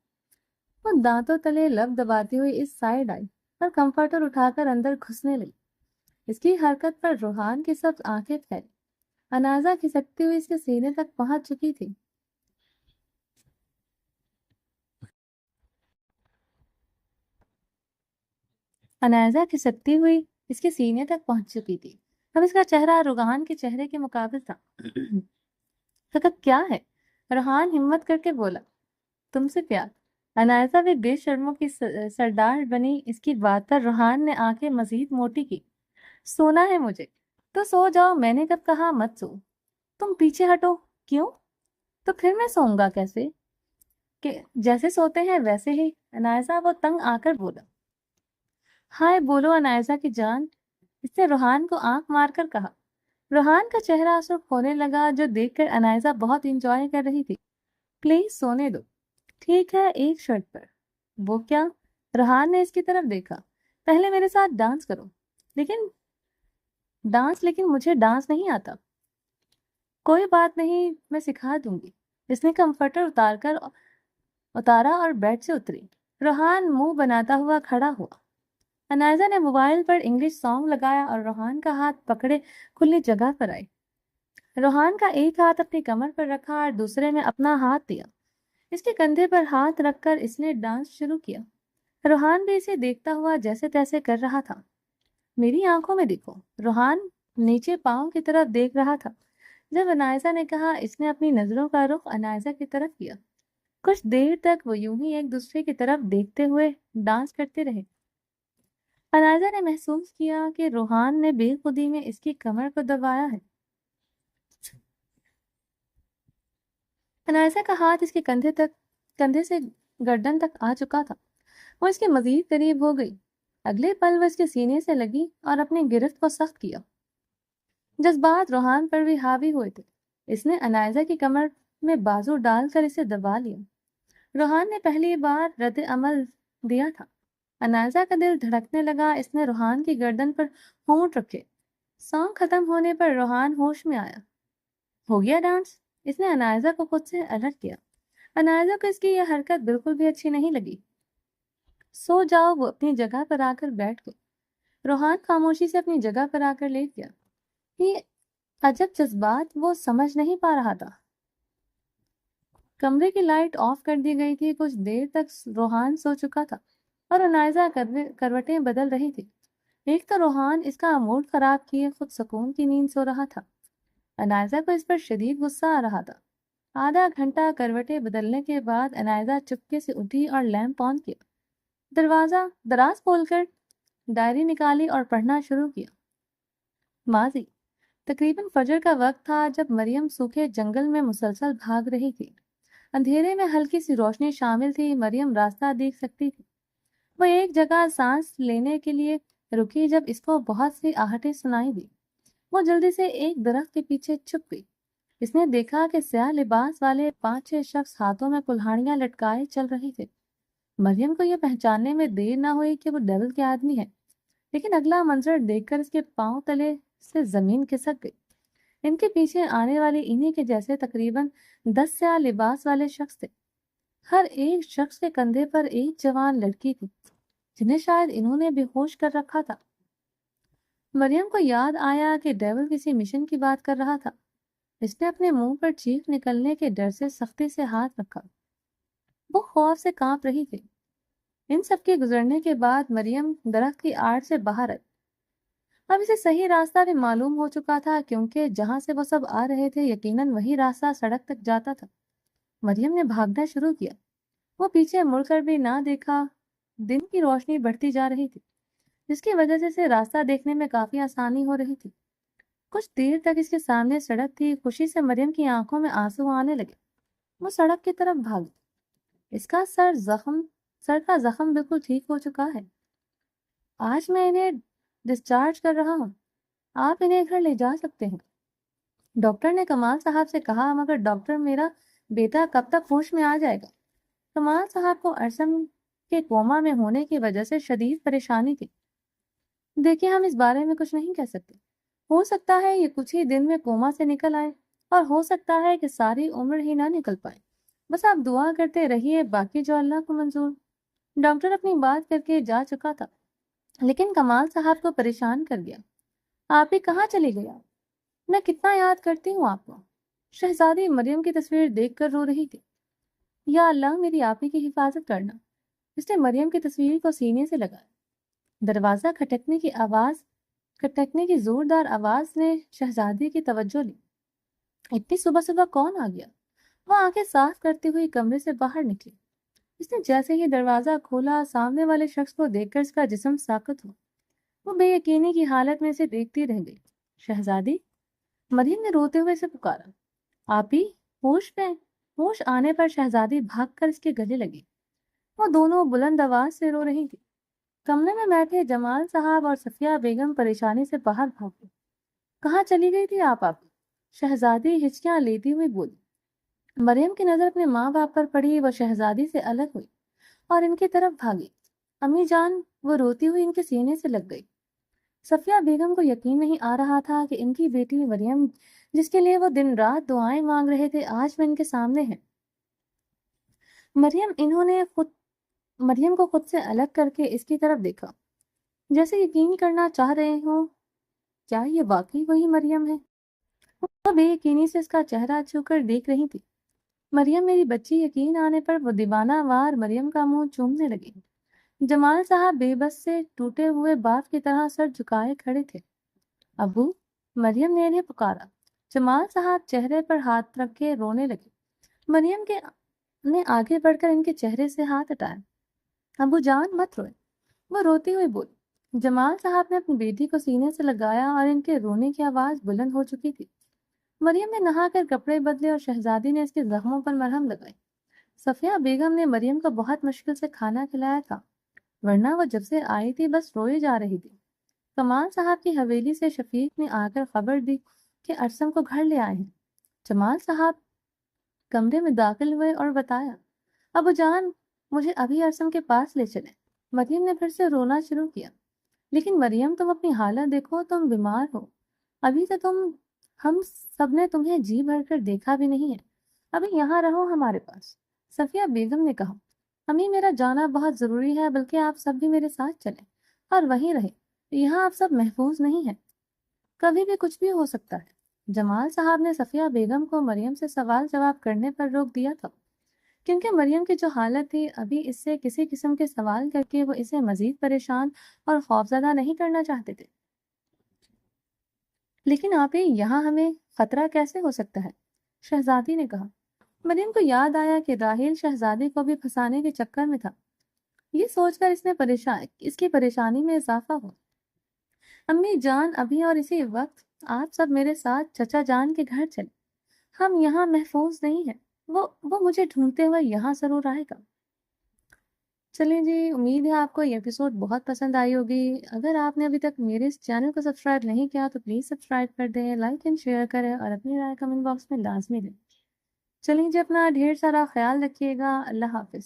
وہ دانتوں تلے لب دباتی ہوئی اس سائڈ آئی اور کمفرٹر اٹھا کر اندر گھسنے لگی۔ اس کی حرکت پر روحان کی سب آنکھیں پھیلی۔ انائزہ کھسکتی ہوئی اس کے سینے تک پہنچ چکی تھی۔ اب اس کا چہرہ روحان کے چہرے کے مقابل تھا۔ فقط کیا ہے؟ روحان ہمت کر کے بولا، تم سے پیار۔ انائزہ بھی بے شرموں کی سردار بنی۔ اس کی بات پر روحان نے آنکھیں مزید موٹی کی۔ سونا ہے مجھے تو سو جاؤ، میں نے کب کہا مت سو؟ تم پیچھے ہٹو۔ کیوں؟ تو پھر میں سوؤں گا کیسے؟ کہ جیسے سوتے ہیں ویسے ہی، انائزہ وہ تنگ آ کر بولا۔ ہائے بولو انائزہ کی جان، اس نے روحان کو آنکھ مار کر کہا۔ روحان کا چہرہ سرخ ہونے لگا، جو دیکھ کر انائزہ بہت انجوائے کر رہی تھی۔ پلیز سونے دو۔ ٹھیک ہے، ایک شرط پر۔ وہ کیا؟ روحان نے اس کی طرف دیکھا۔ پہلے میرے ساتھ ڈانس کرو۔ لیکن مجھے ڈانس نہیں آتا۔ کوئی بات نہیں، میں سکھا دوں گی۔ اس نے کمفرٹر اتارا اور بیڈ سے اتری۔ روحان منہ بناتا ہوا کھڑا ہوا۔ انائزہ نے موبائل پر انگلش سانگ لگایا اور روحان کا ہاتھ پکڑے کھلی جگہ پر آئی۔ روحان کا ایک ہاتھ اپنی کمر پر رکھا اور دوسرے میں اپنا ہاتھ دیا۔ اس کے کندھے پر ہاتھ رکھ کر اس نے ڈانس شروع کیا۔ روحان بھی اسے دیکھتا ہوا جیسے تیسے کر رہا تھا۔ میری آنکھوں میں دیکھو۔ روحان نیچے پاؤں کی طرف دیکھ رہا تھا۔ جب انائزہ نے کہا، اس نے اپنی نظروں کا رخ انائزہ کی طرف کیا۔ کچھ دیر تک وہ یوں ہی ایک دوسرے کی طرف دیکھتے ہوئے ڈانس کرتے رہے۔ انائزہ نے محسوس کیا کہ روحان نے بے خودی میں اس کی کمر کو دبایا ہے۔ انائزہ کا ہاتھ اس کے کندھے سے گردن تک آ چکا تھا۔ وہ اس کے مزید قریب ہو گئی۔ اگلے پل وہ اس کے سینے سے لگی اور اپنی گرفت کو سخت کیا۔ جذبات روحان پر بھی حاوی ہوئے تھے۔ اس نے انائزہ کی کمر میں بازو ڈال کر اسے دبا لیا۔ روحان نے پہلی بار رد عمل دیا تھا۔ انائزہ کا دل دھڑکنے لگا۔ اس نے روحان کی گردن پر ہونٹ رکھے۔ سانگ ختم ہونے پر روحان ہوش میں آیا۔ ہو گیا ڈانس؟ اس نے انائزہ کو خود سے الرٹ کیا۔ انائزہ کو اس کی یہ حرکت بالکل بھی اچھی نہیں لگی۔ سو جاؤ، وہ اپنی جگہ پر آ کر بیٹھ گئی۔ روحان خاموشی سے اپنی جگہ پر آ کر لیٹ گیا۔ یہ عجب جذبات وہ سمجھ نہیں پا رہا تھا۔ کمرے کی لائٹ آف کر دی گئی تھی۔ کچھ دیر تک روحان سو چکا تھا اور انائزہ کروٹیں بدل رہی تھی۔ ایک تو روحان اس کا موڈ خراب کیے خود سکون کی نیند سو رہا تھا۔ انائزہ کو اس پر شدید غصہ آ رہا تھا۔ آدھا گھنٹہ کروٹیں بدلنے کے بعد انائزہ چپکے سے اٹھی اور لیمپ آن کیا۔ دراز کھول کر ڈائری نکالی اور پڑھنا شروع کیا۔ ماضی تقریباً فجر کا وقت تھا جب مریم سوکھے جنگل میں مسلسل بھاگ رہی تھی۔ اندھیرے میں ہلکی سی روشنی شامل تھی۔ مریم راستہ دیکھ سکتی تھی۔ وہ ایک جگہ سانس لینے کے لیے رکی جب اس کو بہت سی آہٹیں سنائی دی۔ وہ جلدی سے ایک درخت کے پیچھے چھپ گئی۔ اس نے دیکھا کہ سیاہ لباس والے 5-6 شخص ہاتھوں میں کلہاڑیاں لٹکائے چل رہے تھے۔ مریم کو یہ پہچاننے میں دیر نہ ہوئی کہ وہ ڈیول کے آدمی ہے۔ لیکن اگلا منظر دیکھ کر اس کے پاؤں تلے سے زمین کھسک گئی۔ ان کے پیچھے آنے والے انہی کے جیسے تقریباً 10 سیاہ لباس والے شخص تھے۔ ہر ایک شخص کے کندھے پر ایک جوان لڑکی تھی جنہیں شاید انہوں نے بے ہوش کر رکھا تھا۔ مریم کو یاد آیا کہ ڈیول کسی مشن کی بات کر رہا تھا۔ اس نے اپنے منہ پر چیخ نکلنے کے ڈر سے سختی سے ہاتھ رکھا۔ وہ خوف سے کانپ رہی تھی۔ ان سب کے گزرنے کے بعد مریم درخت کی آڑ سے باہر آئی۔ اب اسے صحیح راستہ بھی معلوم ہو چکا تھا، کیونکہ جہاں سے وہ سب آ رہے تھے یقیناً وہی راستہ سڑک تک جاتا تھا۔ مریم نے بھاگنا شروع کیا۔ وہ پیچھے مڑ کر بھی نہ دیکھا۔ دن کی روشنی بڑھتی جا رہی تھی، جس کی وجہ سے اسے راستہ دیکھنے میں کافی آسانی ہو رہی تھی۔ کچھ دیر تک اس کے سامنے سڑک تھی۔ خوشی سے مریم کی آنکھوں میں آنسو آنے لگے۔ وہ سڑک کی طرف بھاگی۔ اس کا سر کا زخم بالکل ٹھیک ہو چکا ہے۔ آج میں انہیں ڈسچارج کر رہا ہوں۔ آپ انہیں گھر لے جا سکتے ہیں۔ ڈاکٹر نے کمال صاحب سے کہا، مگر ڈاکٹر میرا بیٹا کب تک ہوش میں آ جائے گا؟ کمال صاحب کو ارسم کے کوما میں ہونے کی وجہ سے شدید پریشانی تھی۔ دیکھیں، ہم اس بارے میں کچھ نہیں کہہ سکتے۔ ہو سکتا ہے یہ کچھ ہی دن میں کوما سے نکل آئے، اور ہو سکتا ہے کہ ساری عمر ہی نہ نکل پائے۔ بس آپ دعا کرتے رہیے، باقی جو اللہ کو منظور۔ ڈاکٹر اپنی بات کر کے جا چکا تھا، لیکن کمال صاحب کو پریشان کر گیا۔ آپ ہی کہاں چلی گیا؟ میں کتنا یاد کرتی ہوں آپ کو۔ شہزادی مریم کی تصویر دیکھ کر رو رہی تھی۔ یا اللہ، میری آپ ہی کی حفاظت کرنا۔ اس نے مریم کی تصویر کو سینے سے لگایا۔ دروازہ کھٹکنے کی زوردار آواز نے شہزادی کی توجہ لی۔ اتنی صبح صبح کون آ گیا؟ وہ آنکھیں صاف کرتی ہوئی کمرے سے باہر نکلی۔ اس نے جیسے ہی دروازہ کھولا، سامنے والے شخص کو دیکھ کر اس کا جسم ساکت ہوا۔ وہ بے یقینی کی حالت میں اسے دیکھتی رہ گئی۔ شہزادی، مریم نے روتے ہوئے اسے پکارا۔ آپ ہی ہوش پہ؟ ہوش آنے پر شہزادی بھاگ کر اس کے گلے لگی۔ وہ دونوں بلند آواز سے رو رہی تھی۔ کمرے میں بیٹھے جمال صاحب اور صفیہ بیگم پریشانی سے باہر بھاگ گئے۔ کہاں چلی گئی تھی آپ؟ شہزادی ہچکیاں لیتی ہوئی بولی۔ مریم کی نظر اپنے ماں باپ پر پڑی۔ وہ شہزادی سے الگ ہوئی اور ان کی طرف بھاگی۔ امی جان، وہ روتی ہوئی ان کے سینے سے لگ گئی۔ صفیہ بیگم کو یقین نہیں آ رہا تھا کہ ان کی بیٹی مریم، جس کے لیے وہ دن رات دعائیں مانگ رہے تھے، آج وہ ان کے سامنے ہے۔ مریم کو خود سے الگ کر کے اس کی طرف دیکھا، جیسے یقین کرنا چاہ رہے ہوں کیا یہ واقعی وہی مریم ہے۔ وہ بے یقینی سے اس کا چہرہ چھو کر دیکھ رہی تھی۔ مریم میری بچی، یقین آنے پر وہ دیوانہ وار مریم کا منہ چومنے لگی۔ جمال صاحب بے بس سے ٹوٹے ہوئے باپ کی طرح سر جھکائے کھڑے تھے۔ ابو، مریم نے انہیں پکارا۔ جمال صاحب چہرے پر ہاتھ رکھ کے رونے لگے۔ مریم نے آگے بڑھ کر ان کے چہرے سے ہاتھ ہٹایا۔ ابو جان، مت روئے، وہ روتی ہوئی بولی۔ جمال صاحب نے اپنی بیٹی کو سینے سے لگایا اور ان کے رونے کی آواز بلند ہو چکی تھی۔ مریم نے نہا کر کپڑے بدلے اور شہزادی نے اس کے زخموں پر مرہم لگائی۔ صفیہ بیگم نے مریم کو بہت مشکل سے کھانا کھلایا تھا، ورنہ وہ جب سے آئی تھی بس روئی جا رہی تھی۔ کمال صاحب کی حویلی سے شفیق نے آ کر خبر دی کہ ارسم کو گھر لے آئے ہیں۔ جمال صاحب کمرے میں داخل ہوئے اور بتایا، ابو جان، مجھے ابھی ارسم کے پاس لے چلیں۔ مریم نے پھر سے رونا شروع کیا۔ لیکن مریم، تم اپنی حالت دیکھو، تم بیمار ہو۔ ابھی تو ہم سب نے تمہیں جی بھر کر دیکھا بھی نہیں ہے۔ ابھی یہاں رہو ہمارے پاس۔ صفیہ بیگم نے کہا، امی، میرا جانا بہت ضروری ہے، بلکہ آپ سب بھی میرے ساتھ چلیں اور وہیں رہیں۔ یہاں آپ سب محفوظ نہیں ہیں، کبھی بھی کچھ بھی ہو سکتا ہے۔ جمال صاحب نے صفیہ بیگم کو مریم سے سوال جواب کرنے پر روک دیا تھا، کیونکہ مریم کی جو حالت تھی، ابھی اس سے کسی قسم کے سوال کر کے وہ اسے مزید پریشان اور خوفزدہ نہیں کرنا چاہتے تھے۔ لیکن آپ ہی، یہاں ہمیں خطرہ کیسے ہو سکتا ہے؟ شہزادی نے کہا۔ مریم کو یاد آیا کہ راحیل شہزادی کو بھی پھنسانے کے چکر میں تھا۔ یہ سوچ کر اس کی پریشانی میں اضافہ ہوا۔ امی جان، ابھی اور اسی وقت آپ سب میرے ساتھ چچا جان کے گھر چلیں۔ ہم یہاں محفوظ نہیں ہیں۔ وہ مجھے ڈھونڈتے ہوئے یہاں ضرور آئے گا۔ چلیں جی، امید ہے آپ کو یہ ایپیسوڈ بہت پسند آئی ہوگی۔ اگر آپ نے ابھی تک میرے اس چینل کو سبسکرائب نہیں کیا تو پلیز سبسکرائب کر دیں، لائک اینڈ شیئر کریں اور اپنی رائے کمنٹ باکس میں لازمی دیں۔ چلیں جی، اپنا ڈھیر سارا خیال رکھیے گا۔ اللہ حافظ۔